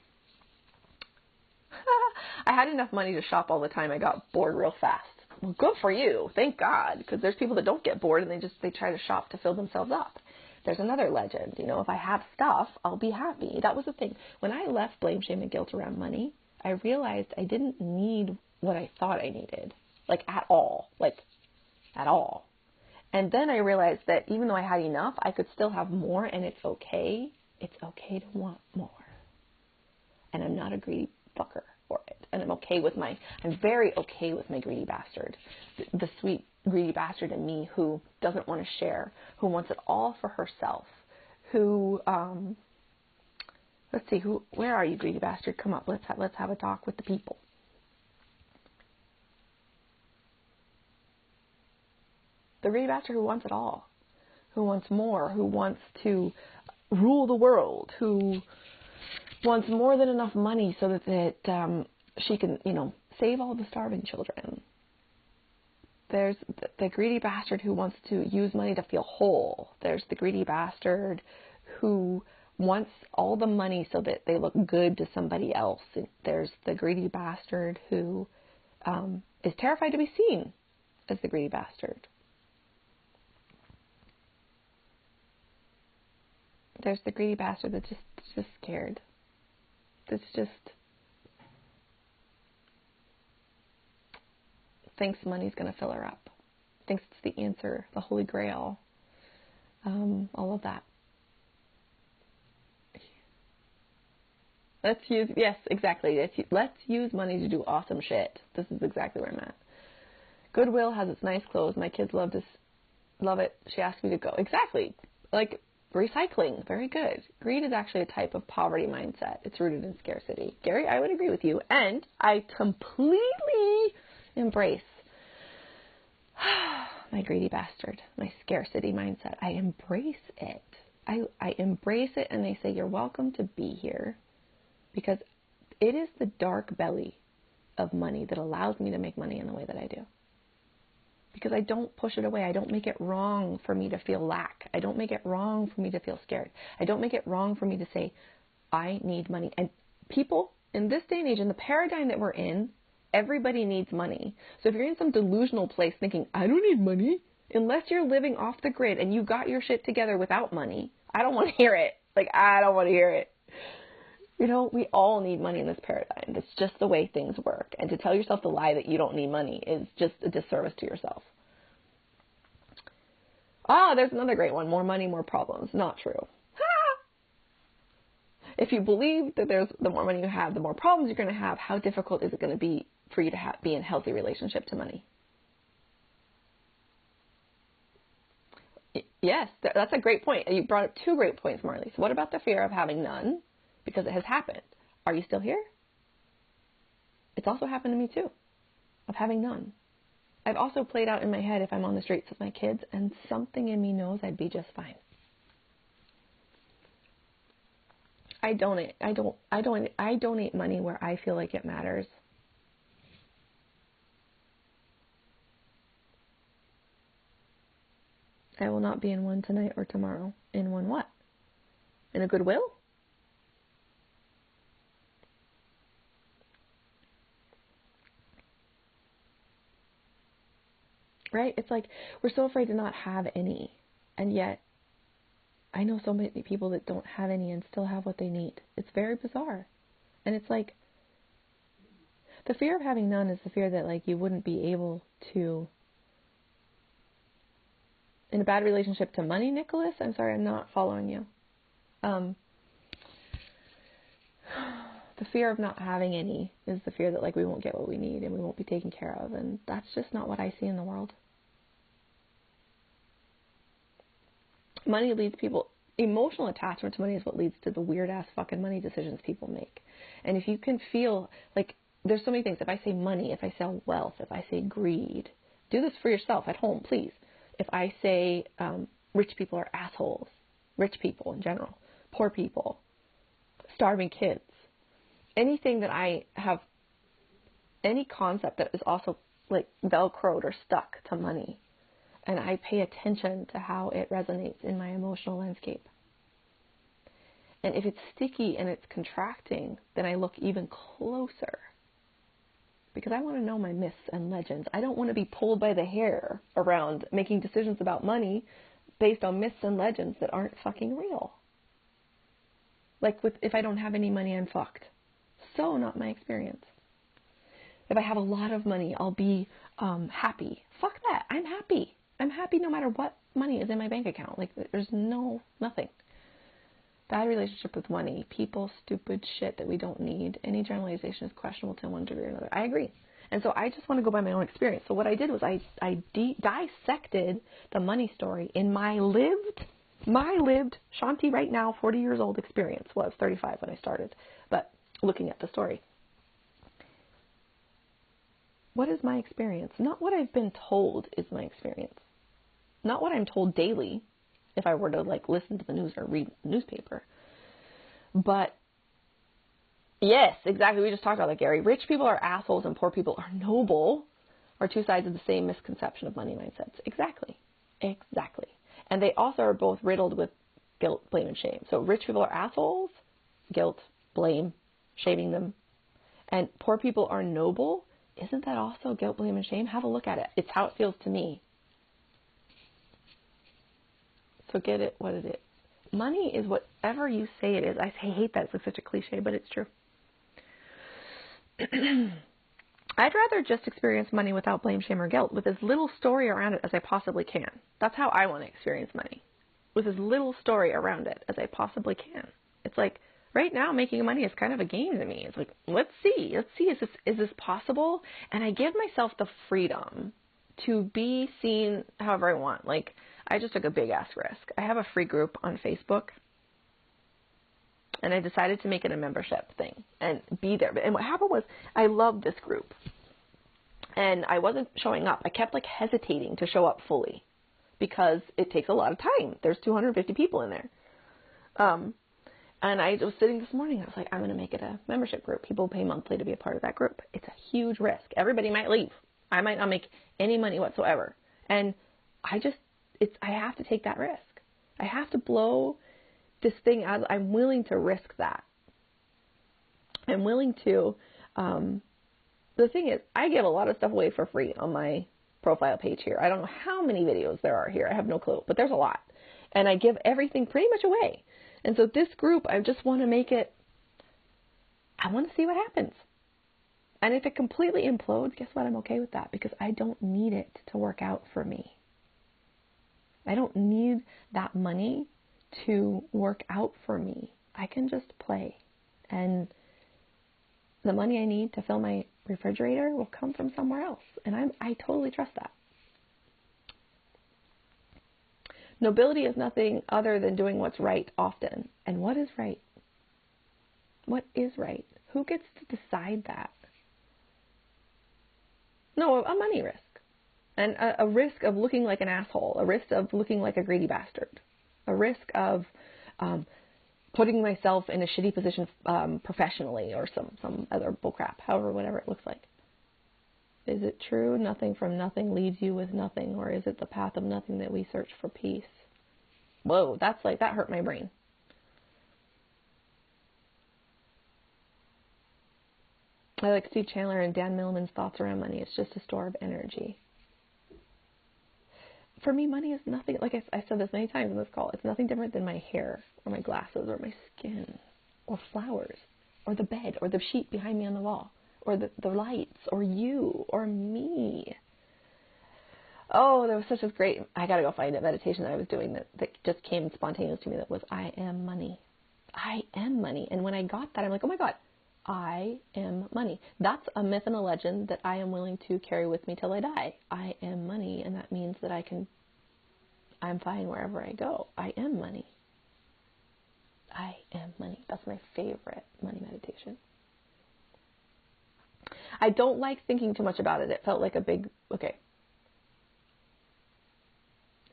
I had enough money to shop all the time, I got bored real fast. Well, good for you. Thank God. Because there's people that don't get bored and they try to shop to fill themselves up. There's another legend. You know, if I have stuff, I'll be happy. That was the thing. When I left blame, shame, and guilt around money, I realized I didn't need what I thought I needed. Like, at all. Like, at all. And then I realized that even though I had enough, I could still have more, and it's okay. It's okay to want more. And I'm not a greedy fucker for it. And I'm very okay with my greedy bastard. The sweet greedy bastard in me who doesn't want to share, who wants it all for herself, who, let's see, where are you, greedy bastard? Come up, let's have a talk with the people. The greedy bastard who wants it all, who wants more, who wants to rule the world, who wants more than enough money so that she can, save all the starving children. There's the greedy bastard who wants to use money to feel whole. There's the greedy bastard who wants all the money so that they look good to somebody else. There's the greedy bastard who is terrified to be seen as the greedy bastard. There's the greedy bastard that's just scared. That's just thinks money's going to fill her up. Thinks it's the answer, the Holy Grail, all of that. Yes, exactly. Let's use money to do awesome shit. This is exactly where I'm at. Goodwill has its nice clothes. My kids love it. She asked me to go. Exactly. Like recycling. Very good. Greed is actually a type of poverty mindset. It's rooted in scarcity. Gary, I would agree with you. And I completely embrace my greedy bastard, my scarcity mindset. I embrace it. I embrace it, and they say, you're welcome to be here, because it is the dark belly of money that allows me to make money in the way that I do. Because I don't push it away. I don't make it wrong for me to feel lack. I don't make it wrong for me to feel scared. I don't make it wrong for me to say, I need money. And people in this day and age, in the paradigm that we're in, everybody needs money. So if you're in some delusional place thinking, I don't need money, unless you're living off the grid and you got your shit together without money, I don't want to hear it. Like, I don't want to hear it. We all need money in this paradigm. That's just the way things work. And to tell yourself the lie that you don't need money is just a disservice to yourself. There's another great one. More money, more problems. Not true. If you believe that the more money you have, the more problems you're going to have, how difficult is it going to be for you to be in a healthy relationship to money? Yes, that's a great point. You brought up two great points, Marley. So what about the fear of having none? Because it has happened. Are you still here? It's also happened to me too, of having none. I've also played out in my head if I'm on the streets with my kids, and something in me knows I'd be just fine. I donate money where I feel like it matters. I will not be in one tonight or tomorrow. In one what? In a Goodwill? Right? It's like we're so afraid to not have any. And yet, I know so many people that don't have any and still have what they need. It's very bizarre. And it's like, the fear of having none is the fear that, like, you wouldn't be able to, in a bad relationship to money, Nicholas? I'm sorry, I'm not following you. The fear of not having any is the fear that, like, we won't get what we need and we won't be taken care of. And that's just not what I see in the world. Money leads people, emotional attachment to money is what leads to the weird ass fucking money decisions people make. And if you can feel, like, there's so many things. If I say money, if I say wealth, if I say greed, do this for yourself at home, please. If I say rich people are assholes, rich people in general, poor people, starving kids, anything that I have, any concept that is also like velcroed or stuck to money, and I pay attention to how it resonates in my emotional landscape. And if it's sticky and it's contracting, then I look even closer. because I want to know my myths and legends. I don't want to be pulled by the hair around making decisions about money based on myths and legends that aren't fucking real. Like if I don't have any money, I'm fucked. So not my experience. If I have a lot of money, I'll be happy. Fuck that. I'm happy. I'm happy no matter what money is in my bank account. Like there's nothing. Bad relationship with money. People, stupid shit that we don't need. Any generalization is questionable to one degree or another. I agree. And so I just want to go by my own experience. So what I did was I dissected the money story in my lived, Shanti right now, 40 years old experience. Well, I was 35 when I started, but looking at the story. What is my experience? Not what I've been told is my experience. Not what I'm told daily if I were to like listen to the news or read the newspaper. But yes, exactly. We just talked about that, Gary. Rich people are assholes and poor people are noble are two sides of the same misconception of money mindsets. Exactly. Exactly. And they also are both riddled with guilt, blame, and shame. So rich people are assholes, guilt, blame, shaming them. And poor people are noble. Isn't that also guilt, blame, and shame? Have a look at it. It's how it feels to me. So get it what it is. Money is whatever you say it is. I hate that. It's like such a cliche, but it's true. I'd rather just experience money without blame, shame, or guilt, with as little story around it as I possibly can. That's how I want to experience money, with as little story around it as I possibly can. It's like, right now, making money is kind of a game to me. It's like, let's see, is this possible? And I give myself the freedom to be seen however I want. Like, I just took a big ass risk. I have a free group on Facebook, and I decided to make it a membership thing and be there. And what happened was, I loved this group, and I wasn't showing up. I kept like hesitating to show up fully because it takes a lot of time. There's 250 people in there. And I was sitting this morning, I was like, I'm going to make it a membership group. People pay monthly to be a part of that group. It's a huge risk. Everybody might leave. I might not make any money whatsoever. And I have to take that risk. I have to blow this thing out. I'm willing to risk that. I'm willing to, the thing is, I give a lot of stuff away for free on my profile page here. I don't know how many videos there are here. I have no clue, but there's a lot. And I give everything pretty much away. And so this group, I just want to make it, I want to see what happens. And if it completely implodes, guess what? I'm okay with that because I don't need it to work out for me. I don't need that money to work out for me. I can just play. And the money I need to fill my refrigerator will come from somewhere else. And I totally trust that. Nobility is nothing other than doing what's right often. And what is right? What is right? Who gets to decide that? No, a money risk. And a risk of looking like an asshole. A risk of looking like a greedy bastard. A risk of putting myself in a shitty position professionally or some other bullcrap. However, whatever it looks like. Is it true nothing from nothing leaves you with nothing? Or is it the path of nothing that we search for peace? Whoa, that hurt my brain. I like Steve Chandler and Dan Millman's thoughts around money. It's just a store of energy. For me, money is nothing, like I said this many times in this call, it's nothing different than my hair or my glasses or my skin or flowers or the bed or the sheet behind me on the wall or the lights or you or me. Oh, there was such a great, I got to go find a meditation that I was doing that just came spontaneous to me that was, I am money. I am money. And when I got that, I'm like, oh my God, I am money. That's a myth and a legend that I am willing to carry with me till I die. I am money, and that means that I'm fine wherever I go. I am money. I am money. That's my favorite money meditation. I don't like thinking too much about it. It felt like a big, okay.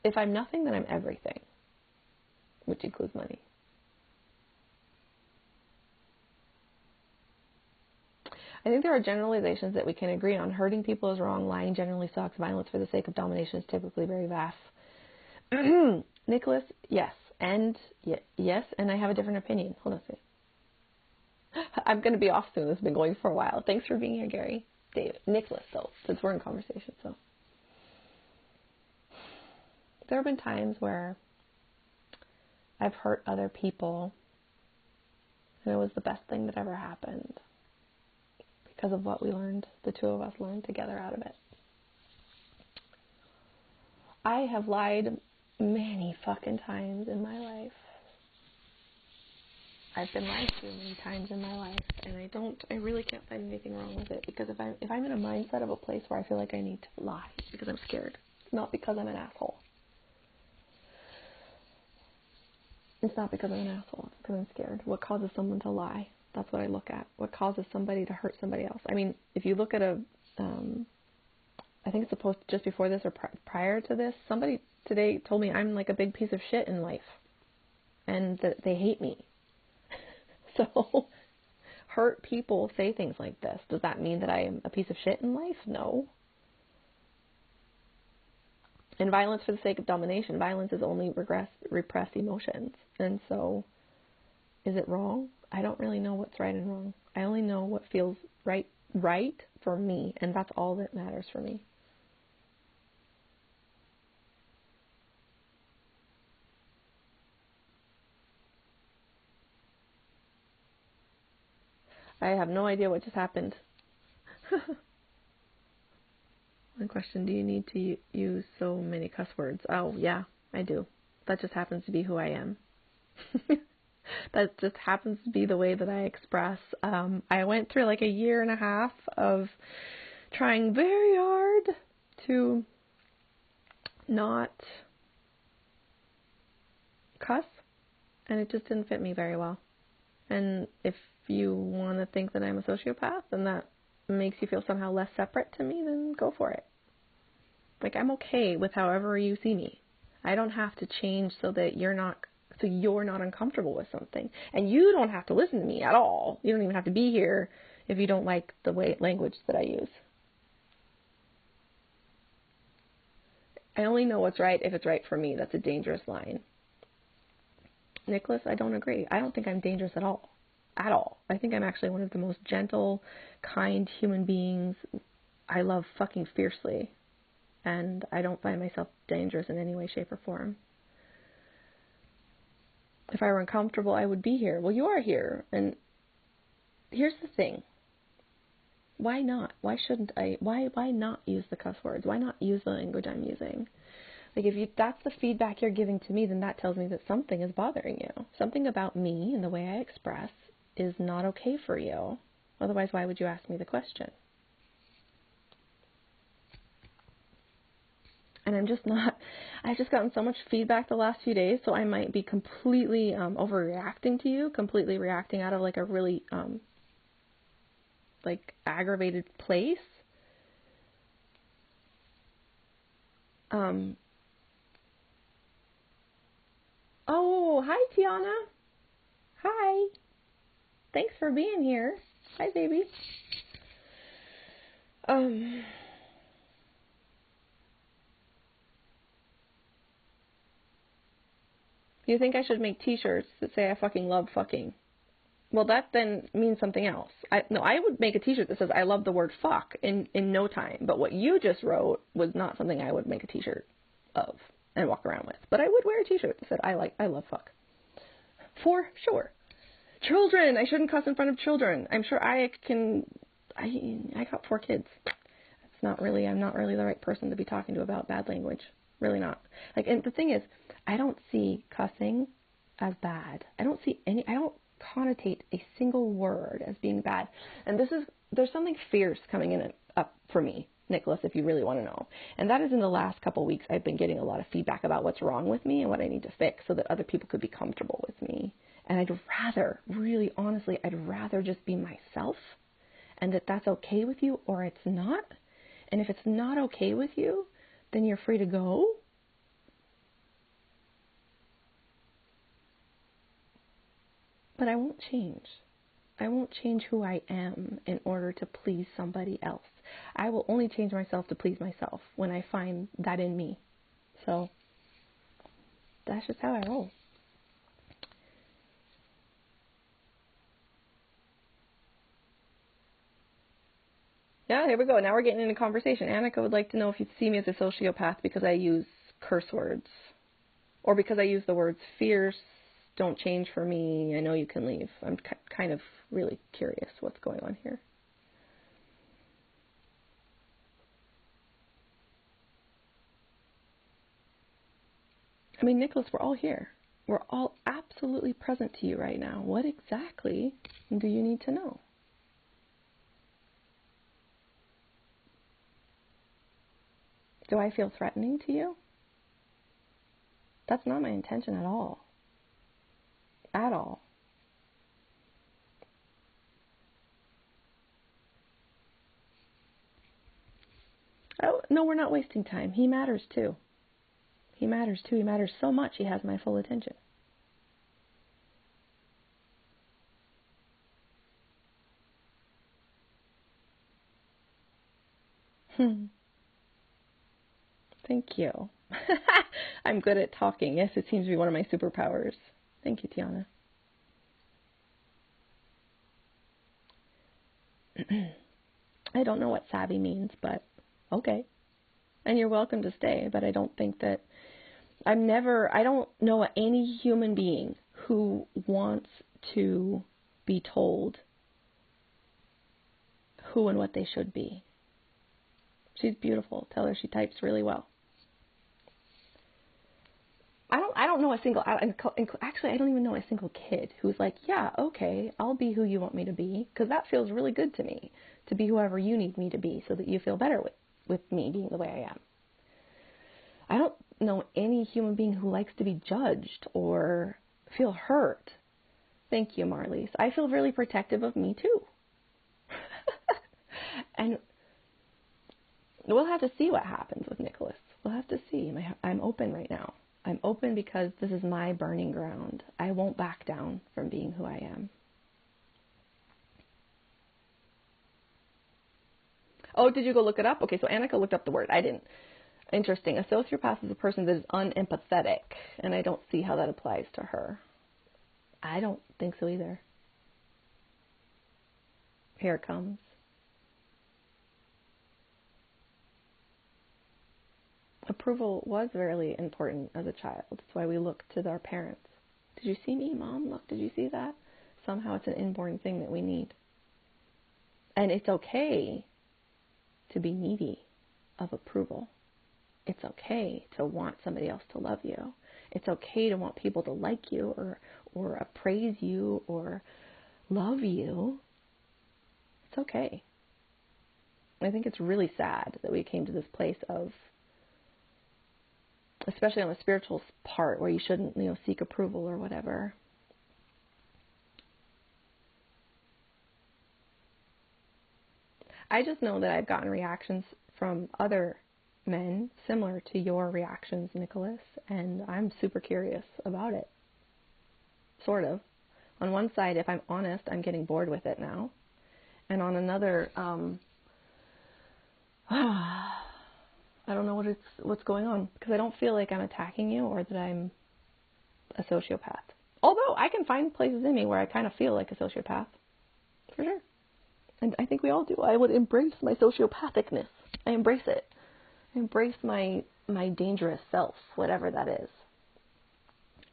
If I'm nothing, then I'm everything, which includes money. I think there are generalizations that we can agree on. Hurting people is wrong. Lying generally sucks. Violence for the sake of domination is typically very vast. Nicholas, yes. And yes, and I have a different opinion. Hold on a second. I'm going to be off soon. This has been going for a while. Thanks for being here, Gary. Nicholas, though, since we're in conversation, so. There have been times where I've hurt other people, and it was the best thing that ever happened because of what we learned, the two of us learned together out of it. I have lied many fucking times in my life. I've been lied to many times in my life, and I really can't find anything wrong with it, because if I'm in a mindset of a place where I feel like I need to lie because I'm scared, not because I'm an asshole. It's not because I'm an asshole, it's because I'm scared. What causes someone to lie? That's what I look at. What causes somebody to hurt somebody else? I mean, if you look at I think it's supposed to, just before this or prior to this, somebody today told me I'm like a big piece of shit in life, and that they hate me. So, hurt people say things like this. Does that mean that I am a piece of shit in life? No. And violence for the sake of domination. Violence is only repressed emotions. And so, is it wrong? I don't really know what's right and wrong. I only know what feels right for me, and that's all that matters for me. I have no idea what just happened. One question, do you need to use so many cuss words? Oh, yeah, I do. That just happens to be who I am. That just happens to be the way that I express. I went through like a year and a half of trying very hard to not cuss, and it just didn't fit me very well. And if you want to think that I'm a sociopath and that makes you feel somehow less separate to me, then go for it. Like, I'm okay with however you see me. I don't have to change so you're not uncomfortable with something. And you don't have to listen to me at all. You don't even have to be here if you don't like the language that I use. I only know what's right if it's right for me. That's a dangerous line. Nicholas, I don't agree. I don't think I'm dangerous at all. At all. I think I'm actually one of the most gentle, kind human beings. I love fucking fiercely. And I don't find myself dangerous in any way, shape, or form. If I were uncomfortable, I would be here. Well, you are here. And here's the thing. Why not? Why shouldn't I? Why not use the cuss words? Why not use the language I'm using? Like, if that's the feedback you're giving to me, then that tells me that something is bothering you. Something about me and the way I express is not okay for you. Otherwise, why would you ask me the question? And I've just gotten so much feedback the last few days, so I might be completely overreacting to you, completely reacting out of like a really like aggravated place. Oh, hi, Tiana. Hi. Thanks for being here. Hi, baby. You think I should make t-shirts that say I fucking love fucking? Well, that then means something else. I would make a t-shirt that says I love the word fuck in no time. But what you just wrote was not something I would make a t-shirt of and walk around with. But I would wear a t-shirt that said I love fuck. For sure. Children! I shouldn't cuss in front of children. I'm sure I got 4 kids. I'm not really the right person to be talking to about bad language. Really not. Like, and the thing is, I don't see cussing as bad. I don't connotate a single word as being bad. And there's something fierce coming up for me, Nicholas, if you really want to know. And that is, in the last couple of weeks, I've been getting a lot of feedback about what's wrong with me and what I need to fix so that other people could be comfortable with me. And I'd rather, really honestly, just be myself, and that's okay with you, or it's not. And if it's not okay with you, then you're free to go. But I won't change. I won't change who I am in order to please somebody else. I will only change myself to please myself when I find that in me. So that's just how I roll. Yeah, here we go. Now we're getting into conversation. Annika would like to know if you see me as a sociopath because I use curse words. Or because I use the words fierce, don't change for me, I know you can leave. I'm kind of really curious what's going on here. I mean, Nicholas, we're all here. We're all absolutely present to you right now. What exactly do you need to know? Do I feel threatening to you? That's not my intention at all. At all. Oh, no, we're not wasting time. He matters too. He matters too. He matters so much. He has my full attention. Thank you. I'm good at talking. Yes, it seems to be one of my superpowers. Thank you, Tiana. I don't know what savvy means, but okay. And you're welcome to stay, but I don't think that I don't know any human being who wants to be told who and what they should be. She's beautiful. Tell her she types really well. I don't know a single, actually I don't even know a single kid who's like, yeah, okay, I'll be who you want me to be, because that feels really good to me, to be whoever you need me to be so that you feel better with me being the way I am. I don't know any human being who likes to be judged or feel hurt. Thank you, Marlies. I feel really protective of me too. And we'll have to see what happens with Nicholas. We'll have to see. I'm open right now. I'm open because this is my burning ground. I won't back down from being who I am. Oh, did you go look it up? Okay, so Annika looked up the word. I didn't. Interesting. A sociopath is a person that is unempathetic, and I don't see how that applies to her. I don't think so either. Here it comes. Approval was really important as a child. That's why we look to our parents. Did you see me, Mom? Look, did you see that? Somehow it's an inborn thing that we need. And it's okay to be needy of approval. It's okay to want somebody else to love you. It's okay to want people to like you or appraise you or love you. It's okay. I think it's really sad that we came to this place of, especially on the spiritual part, where you shouldn't, seek approval or whatever. I just know that I've gotten reactions from other men similar to your reactions, Nicholas, and I'm super curious about it. Sort of. On one side, if I'm honest, I'm getting bored with it now. And on another, I don't know what's going on, because I don't feel like I'm attacking you or that I'm a sociopath. Although I can find places in me where I kind of feel like a sociopath, for sure. And I think we all do. I would embrace my sociopathicness. I embrace it. I embrace my dangerous self, whatever that is.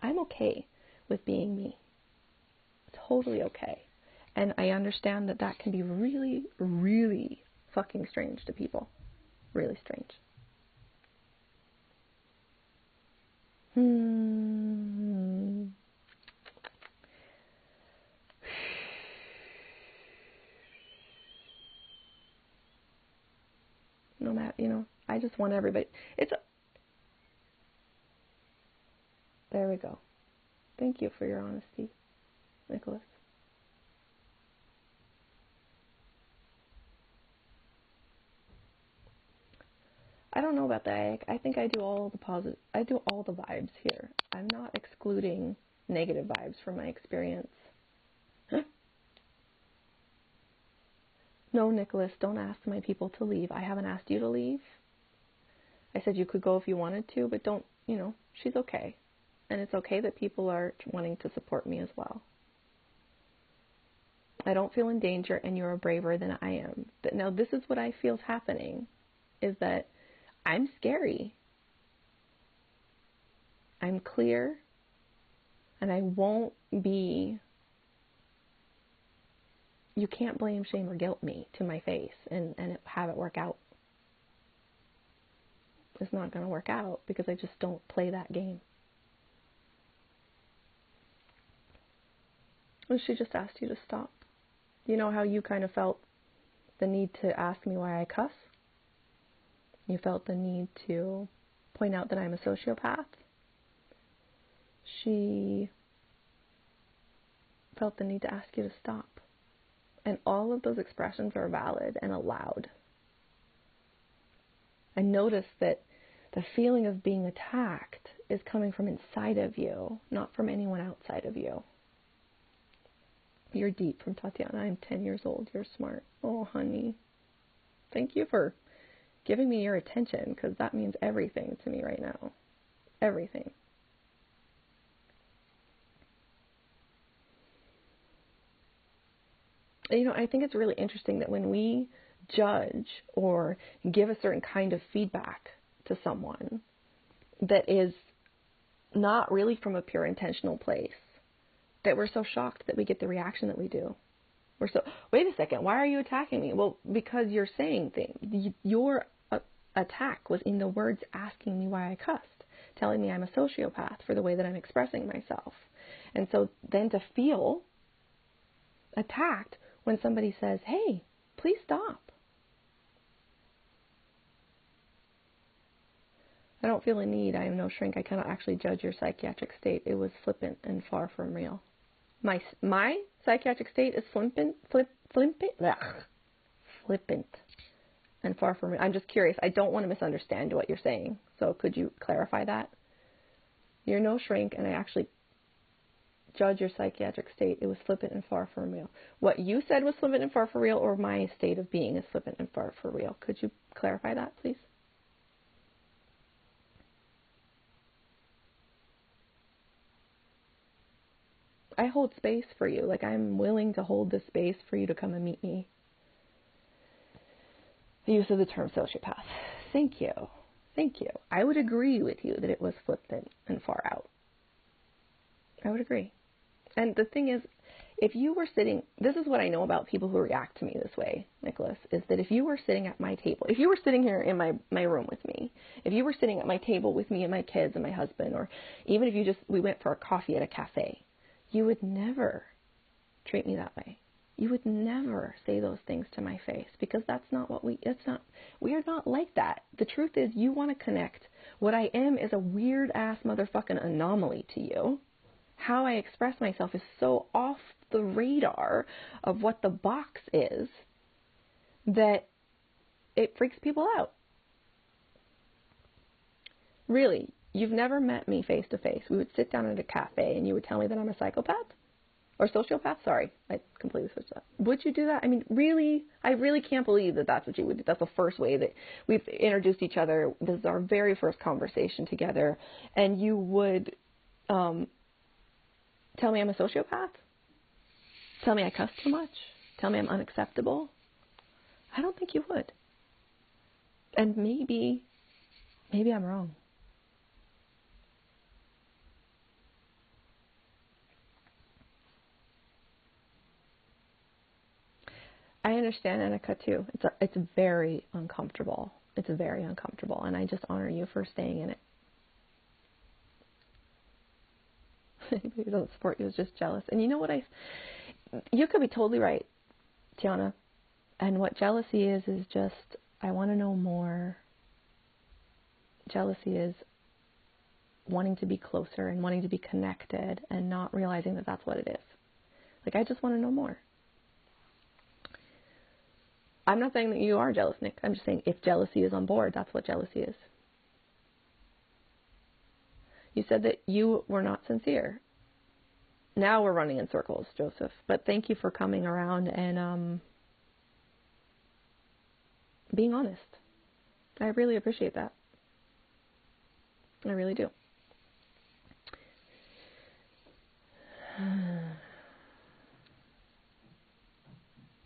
I'm okay with being me. Totally okay. And I understand that can be really, really fucking strange to people. Really strange. No matter, I just want everybody. There we go. Thank you for your honesty, Nicholas. I don't know about that. I think I do all the vibes here. I'm not excluding negative vibes from my experience. No, Nicholas, don't ask my people to leave. I haven't asked you to leave. I said you could go if you wanted to, but don't, she's okay. And it's okay that people are wanting to support me as well. I don't feel in danger, and you're braver than I am. But now this is what I feel is happening, is that I'm scary. I'm clear, and I won't be, you can't blame, shame, or guilt me to my face and have it work out. It's not going to work out because I just don't play that game. Well, she just asked you to stop. You know how you kind of felt the need to ask me why I cuss? You felt the need to point out that I'm a sociopath. She felt the need to ask you to stop. And all of those expressions are valid and allowed. I noticed that the feeling of being attacked is coming from inside of you, not from anyone outside of you. You're deep, from Tatiana. I'm 10 years old. You're smart. Oh, honey. Thank you for giving me your attention, because that means everything to me right now. Everything. You know, I think it's really interesting that when we judge or give a certain kind of feedback to someone that is not really from a pure intentional place, that we're so shocked that we get the reaction that we do. We're so, wait a second, why are you attacking me? Well, because you're saying things. Your attack was in the words asking me why I cussed, telling me I'm a sociopath for the way that I'm expressing myself. And so then to feel attacked when somebody says, hey, please stop. I don't feel a need. I am no shrink. I cannot actually judge your psychiatric state. It was flippant and far from real. My psychiatric state is flippant and far from real. I'm just curious. I don't want to misunderstand what you're saying. So could you clarify that? You're no shrink, and I actually judge your psychiatric state. It was flippant and far from real. What you said was flippant and far from real, or my state of being is flippant and far from real. Could you clarify that, please? I hold space for you. Like, I'm willing to hold the space for you to come and meet me. The use of the term sociopath. Thank you. Thank you. I would agree with you that it was flippant and far out. I would agree. And the thing is, if you were sitting, this is what I know about people who react to me this way, Nicholas, is that if you were sitting at my table, if you were sitting here in my room with me, if you were sitting at my table with me and my kids and my husband, or even if we went for a coffee at a cafe, you would never treat me that way. You would never say those things to my face, because that's not what we are not like that. The truth is, you want to connect. What I am is a weird ass motherfucking anomaly to you. How I express myself is so off the radar of what the box is that it freaks people out. Really, you've never met me face to face. We would sit down at a cafe and you would tell me that I'm a psychopath or sociopath. Sorry, I completely switched that. Would you do that? I mean, really, I really can't believe that that's what you would do. That's the first way that we've introduced each other. This is our very first conversation together, and you would tell me I'm a sociopath? Tell me I cuss too much? Tell me I'm unacceptable? I don't think you would. And maybe I'm wrong. I understand, Annika, too. It's very uncomfortable. It's very uncomfortable, and I just honor you for staying in it. Anybody who doesn't support you is just jealous. And you know what, you could be totally right, Tiana. And what jealousy is just, I want to know more. Jealousy is wanting to be closer and wanting to be connected and not realizing that that's what it is. Like, I just want to know more. I'm not saying that you are jealous, Nick. I'm just saying if jealousy is on board, that's what jealousy is. You said that you were not sincere. Now we're running in circles, Joseph. But thank you for coming around and being honest. I really appreciate that. I really do.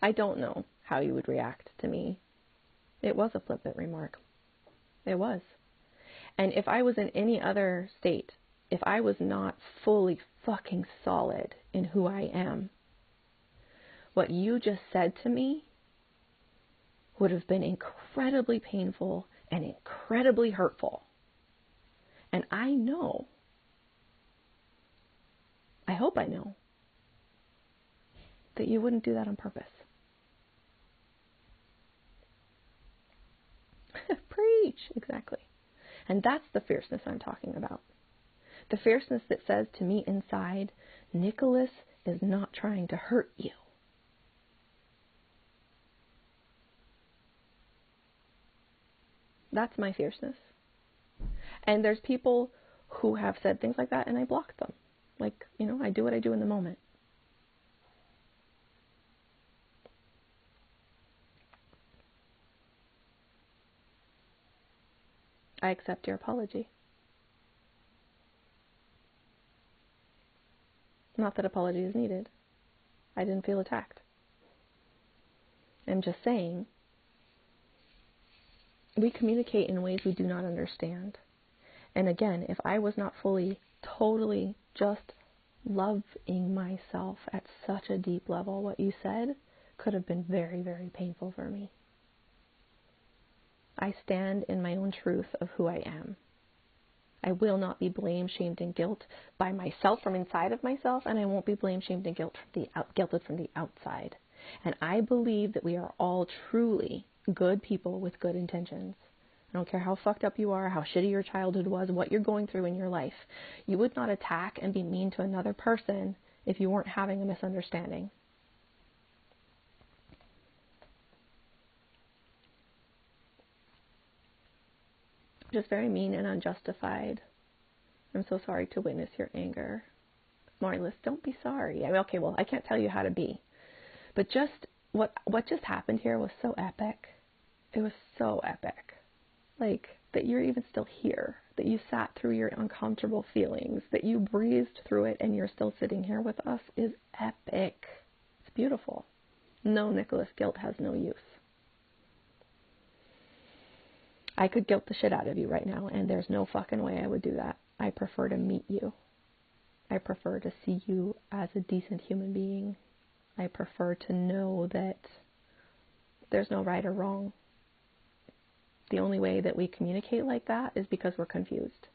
I don't know how you would react to me. It was a flippant remark. It was. And if I was in any other state, if I was not fully fucking solid in who I am, what you just said to me would have been incredibly painful and incredibly hurtful. And I know, I hope I know, that you wouldn't do that on purpose. Preach, exactly. And that's the fierceness I'm talking about. The fierceness that says to me inside, Nicholas is not trying to hurt you. That's my fierceness. And there's people who have said things like that and I block them. Like, I do what I do in the moment. I accept your apology. Not that apology is needed. I didn't feel attacked. I'm just saying, we communicate in ways we do not understand. And again, if I was not fully, totally just loving myself at such a deep level, what you said could have been very, very painful for me. I stand in my own truth of who I am. I will not be blamed, shamed, and guilt by myself from inside of myself, and I won't be blamed, shamed, and guilted from the outside. And I believe that we are all truly good people with good intentions. I don't care how fucked up you are, how shitty your childhood was, what you're going through in your life. You would not attack and be mean to another person if you weren't having a misunderstanding. Just very mean and unjustified. I'm so sorry to witness your anger. Marlis, don't be sorry. Okay, well, I can't tell you how to be. But just what just happened here was so epic. It was so epic. Like, that you're even still here, that you sat through your uncomfortable feelings, that you breathed through it and you're still sitting here with us is epic. It's beautiful. No, Nicholas, guilt has no use. I could guilt the shit out of you right now, and there's no fucking way I would do that. I prefer to meet you. I prefer to see you as a decent human being. I prefer to know that there's no right or wrong. The only way that we communicate like that is because we're confused.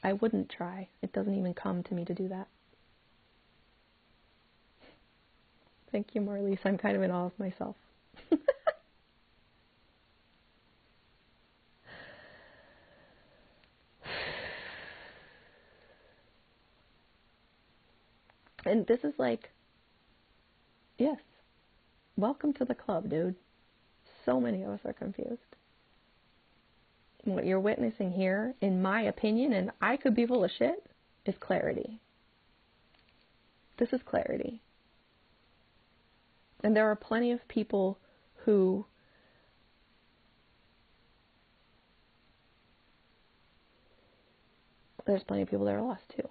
I wouldn't try. It doesn't even come to me to do that. Thank you, Marlise. I'm kind of in awe of myself. And this is like, yes, welcome to the club, dude. So many of us are confused. What you're witnessing here, in my opinion, and I could be full of shit, is clarity. This is clarity. And there are plenty of people who there's plenty of people that are lost too.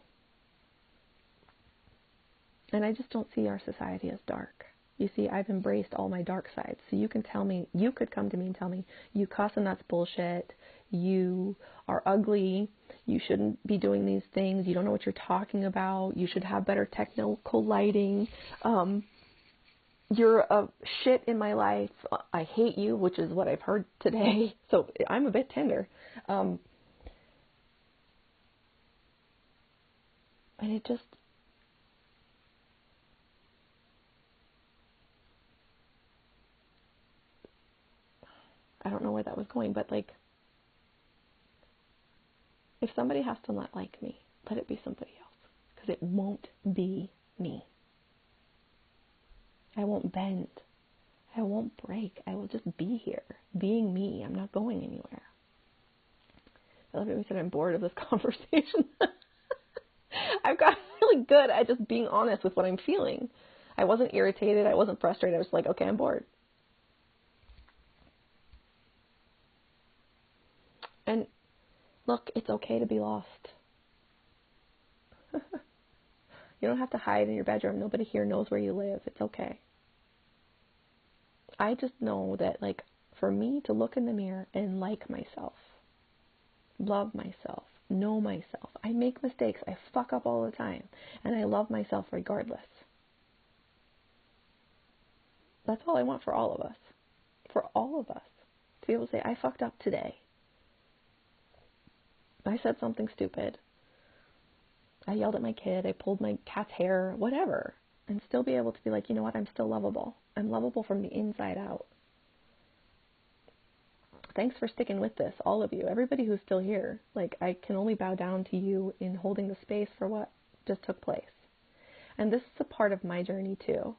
And I just don't see our society as dark. You see, I've embraced all my dark sides. So you can tell me, you could come to me and tell me, you cuss and that's bullshit. You are ugly. You shouldn't be doing these things. You don't know what you're talking about. You should have better technical lighting. You're a shit in my life. I hate you, which is what I've heard today. So I'm a bit tender. And it just, I don't know where that was going, but like, if somebody has to not like me, let it be somebody else, because it won't be me. I won't bend. I won't break. I will just be here, being me. I'm not going anywhere. I love it when you said I'm bored of this conversation. I've got really good at just being honest with what I'm feeling. I wasn't irritated. I wasn't frustrated. I was like, okay, I'm bored. And look, it's okay to be lost. You don't have to hide in your bedroom. Nobody here knows where you live. It's okay. I just know that, like, for me to look in the mirror and like myself, love myself, know myself. I make mistakes. I fuck up all the time. And I love myself regardless. That's all I want for all of us. For all of us. To be able to say, I fucked up today. I said something stupid. I yelled at my kid. I pulled my cat's hair. Whatever. And still be able to be like, you know what? I'm still lovable. I'm lovable from the inside out. Thanks for sticking with this, all of you. Everybody who's still here. Like, I can only bow down to you in holding the space for what just took place. And this is a part of my journey, too.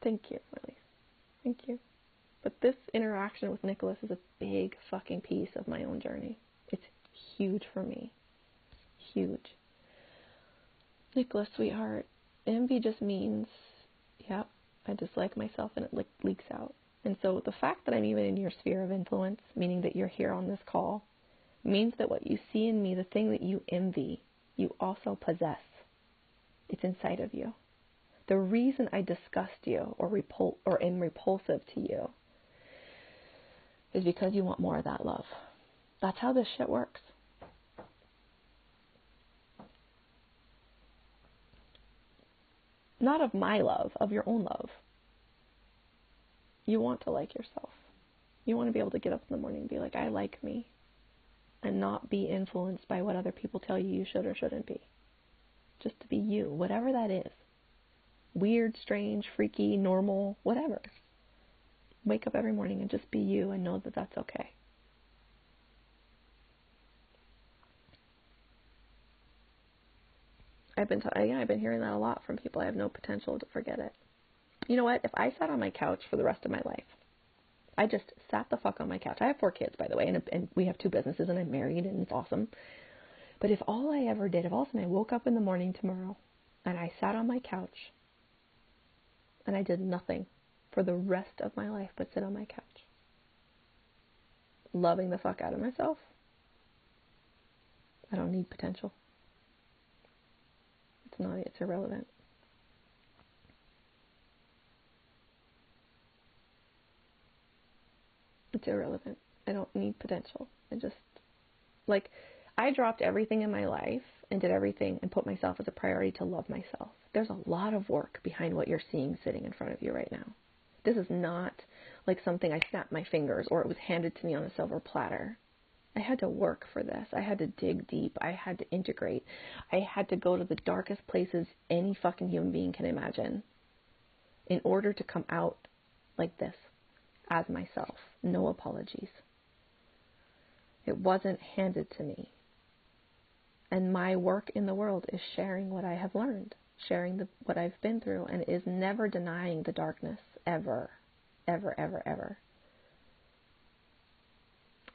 Thank you, Elise. Thank you. But this interaction with Nicholas is a big fucking piece of my own journey. It's huge for me. Huge. Nicholas, sweetheart, envy just means, yep, I dislike myself and it leaks out. And so the fact that I'm even in your sphere of influence, meaning that you're here on this call, means that what you see in me, the thing that you envy, you also possess. It's inside of you. The reason I disgust you or am repulsive to you is because you want more of that love. That's how this shit works. Not of my love, of your own love. You want to like yourself. You want to be able to get up in the morning and be like, I like me. And not be influenced by what other people tell you should or shouldn't be. Just to be you, whatever that is. Weird, strange, freaky, normal, whatever. Wake up every morning and just be you and know that that's okay. I've been hearing that a lot from people. I have no potential to forget it. You know what? If I sat on my couch for the rest of my life, I just sat the fuck on my couch. I have 4 kids, by the way, and we have 2 businesses, and I'm married, and it's awesome. But if all I ever did, if all of a sudden I woke up in the morning tomorrow, and I sat on my couch, and I did nothing for the rest of my life but sit on my couch, loving the fuck out of myself, I don't need potential. It's irrelevant. It's irrelevant. I don't need potential. I dropped everything in my life and did everything and put myself as a priority to love myself. There's a lot of work behind what you're seeing sitting in front of you right now. This is not like something I snapped my fingers or it was handed to me on a silver platter. I had to work for this. I had to dig deep. I had to integrate. I had to go to the darkest places any fucking human being can imagine in order to come out like this as myself. No apologies. It wasn't handed to me. And my work in the world is sharing what I have learned, sharing what I've been through, and is never denying the darkness, ever, ever, ever, ever.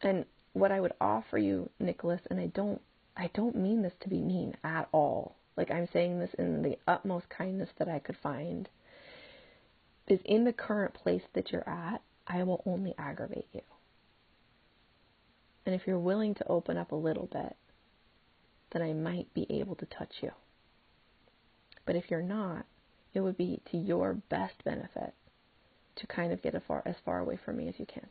And what I would offer you, Nicholas, and I don't mean this to be mean at all. Like, I'm saying this in the utmost kindness that I could find, is in the current place that you're at, I will only aggravate you. And if you're willing to open up a little bit, then I might be able to touch you. But if you're not, it would be to your best benefit to kind of get as far away from me as you can.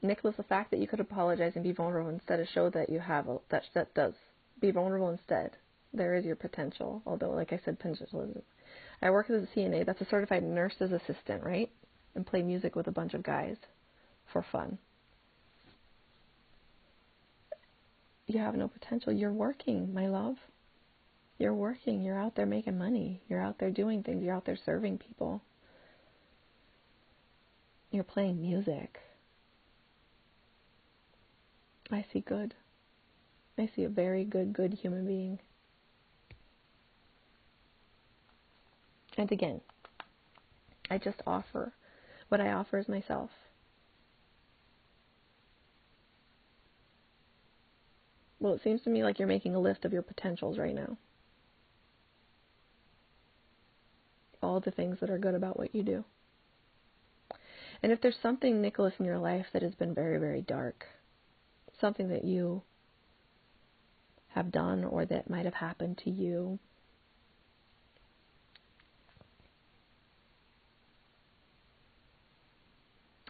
Nicholas, the fact that you could apologize and be vulnerable instead of show that you have that does be vulnerable instead. There is your potential. Although, like I said, potential is. I work as a CNA. That's a certified nurse's assistant, right? And play music with a bunch of guys for fun. You have no potential. You're working, my love. You're working. You're out there making money. You're out there doing things. You're out there serving people. You're playing music. I see good. I see a very good human being. And again, I just offer. What I offer is myself. Well, it seems to me like you're making a list of your potentials right now. All the things that are good about what you do. And if there's something, Nicholas, in your life that has been very, very dark, something that you have done or that might have happened to you,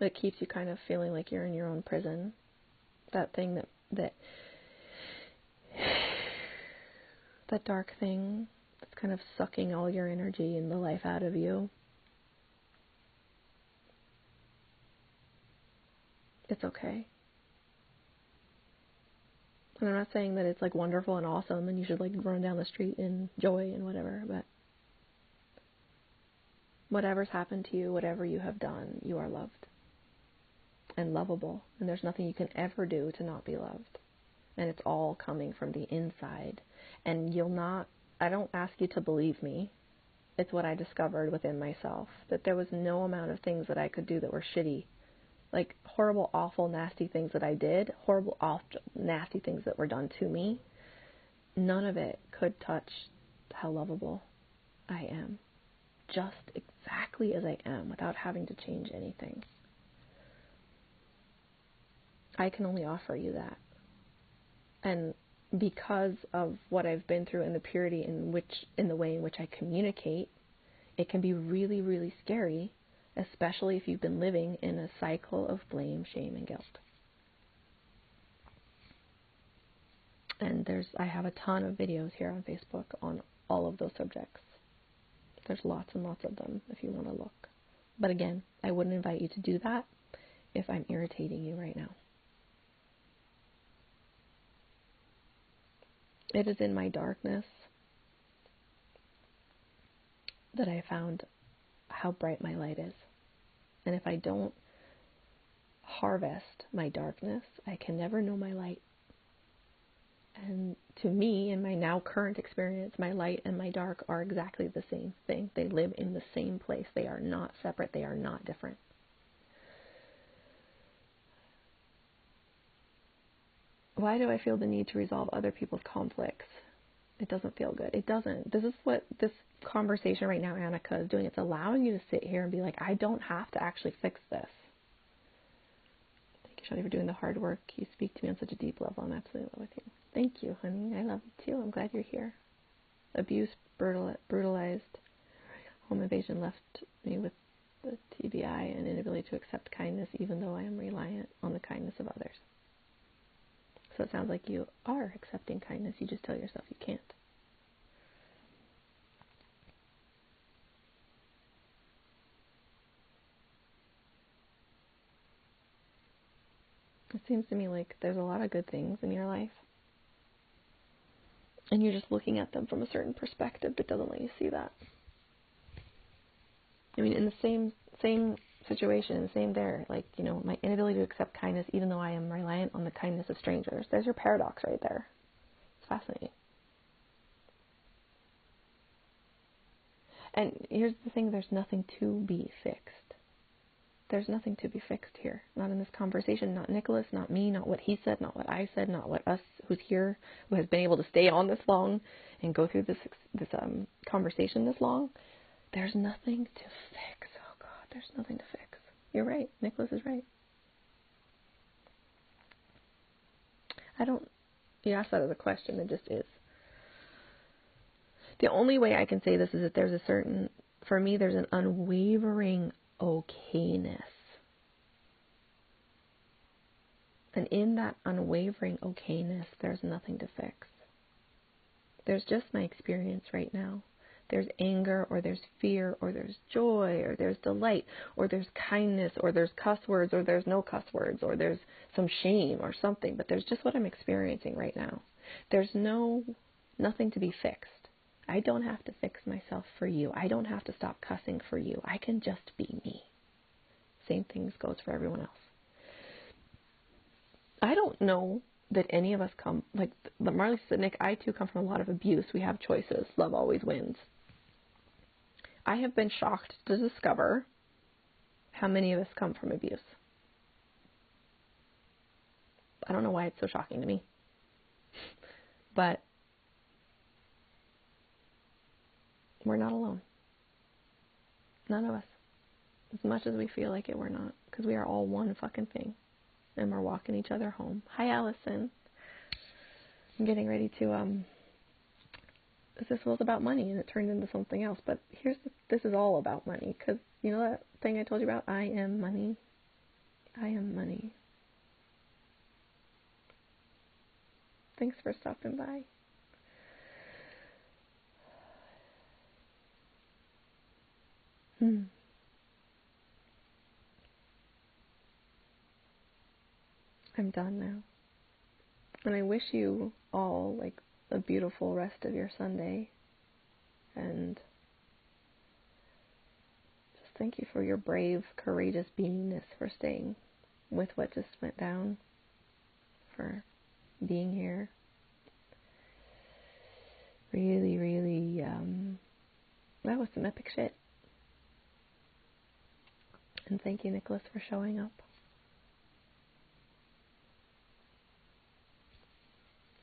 that keeps you kind of feeling like you're in your own prison, that thing that dark thing that's kind of sucking all your energy and the life out of you, it's okay. And I'm not saying that it's like wonderful and awesome and you should like run down the street in joy and whatever, but whatever's happened to you, whatever you have done, you are loved and lovable, and there's nothing you can ever do to not be loved. And it's all coming from the inside. And I don't ask you to believe me. It's what I discovered within myself, that there was no amount of things that I could do that were shitty. Like horrible, awful, nasty things that I did, horrible, awful, nasty things that were done to me. None of it could touch how lovable I am. Just exactly as I am, without having to change anything. I can only offer you that. And because of what I've been through and the purity in the way in which I communicate, it can be really, really scary, especially if you've been living in a cycle of blame, shame, and guilt. And I have a ton of videos here on Facebook on all of those subjects. There's lots and lots of them if you want to look. But again, I wouldn't invite you to do that if I'm irritating you right now. It is in my darkness that I found how bright my light is. And if I don't harvest my darkness, I can never know my light. And to me, in my now current experience, my light and my dark are exactly the same thing. They live in the same place. They are not separate. They are not different. Why do I feel the need to resolve other people's conflicts? It doesn't feel good. It doesn't. This is what this conversation right now, Annika, is doing. It's allowing you to sit here and be like, I don't have to actually fix this. Thank you, Shani, for doing the hard work. You speak to me on such a deep level. I'm absolutely in love with you. Thank you, honey. I love you too. I'm glad you're here. Abuse, brutalized, home invasion left me with the TBI and inability to accept kindness, even though I am reliant on the kindness of others. So it sounds like you are accepting kindness. You just tell yourself you can't. It seems to me like there's a lot of good things in your life, and you're just looking at them from a certain perspective that doesn't let you see that. I mean, in the same situation, same there, like, you know, my inability to accept kindness, even though I am reliant on the kindness of strangers. There's your paradox right there. It's fascinating. And here's the thing, there's nothing to be fixed. There's nothing to be fixed here. Not in this conversation, not Nicholas, not me, not what he said, not what I said, not what us who's here, who has been able to stay on this long and go through this conversation this long. There's nothing to fix. Oh God, there's nothing to fix. You're right. Nicholas is right. You asked that as a question, it just is. The only way I can say this is that for me, there's an unwavering okayness. And in that unwavering okayness, there's nothing to fix. There's just my experience right now. There's anger, or there's fear, or there's joy, or there's delight, or there's kindness, or there's cuss words, or there's no cuss words, or there's some shame or something. But there's just what I'm experiencing right now. There's nothing to be fixed. I don't have to fix myself for you. I don't have to stop cussing for you. I can just be me. Same thing goes for everyone else. I don't know that any of us Marley said, Nick, I too come from a lot of abuse. We have choices. Love always wins. I have been shocked to discover how many of us come from abuse. I don't know why it's so shocking to me. But we're not alone. None of us. As much as we feel like it, we're not. Because we are all one fucking thing. And we're walking each other home. Hi, Allison. I'm getting ready to, this was about money and it turned into something else. But this is all about money. Because, you know that thing I told you about? I am money. I am money. Thanks for stopping by. I'm done now. And I wish you all, like, a beautiful rest of your Sunday. And just thank you for your brave, courageous beingness, for staying with what just went down, for being here. Really, really, that was some epic shit. And thank you, Nicholas, for showing up.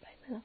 Bye, my love.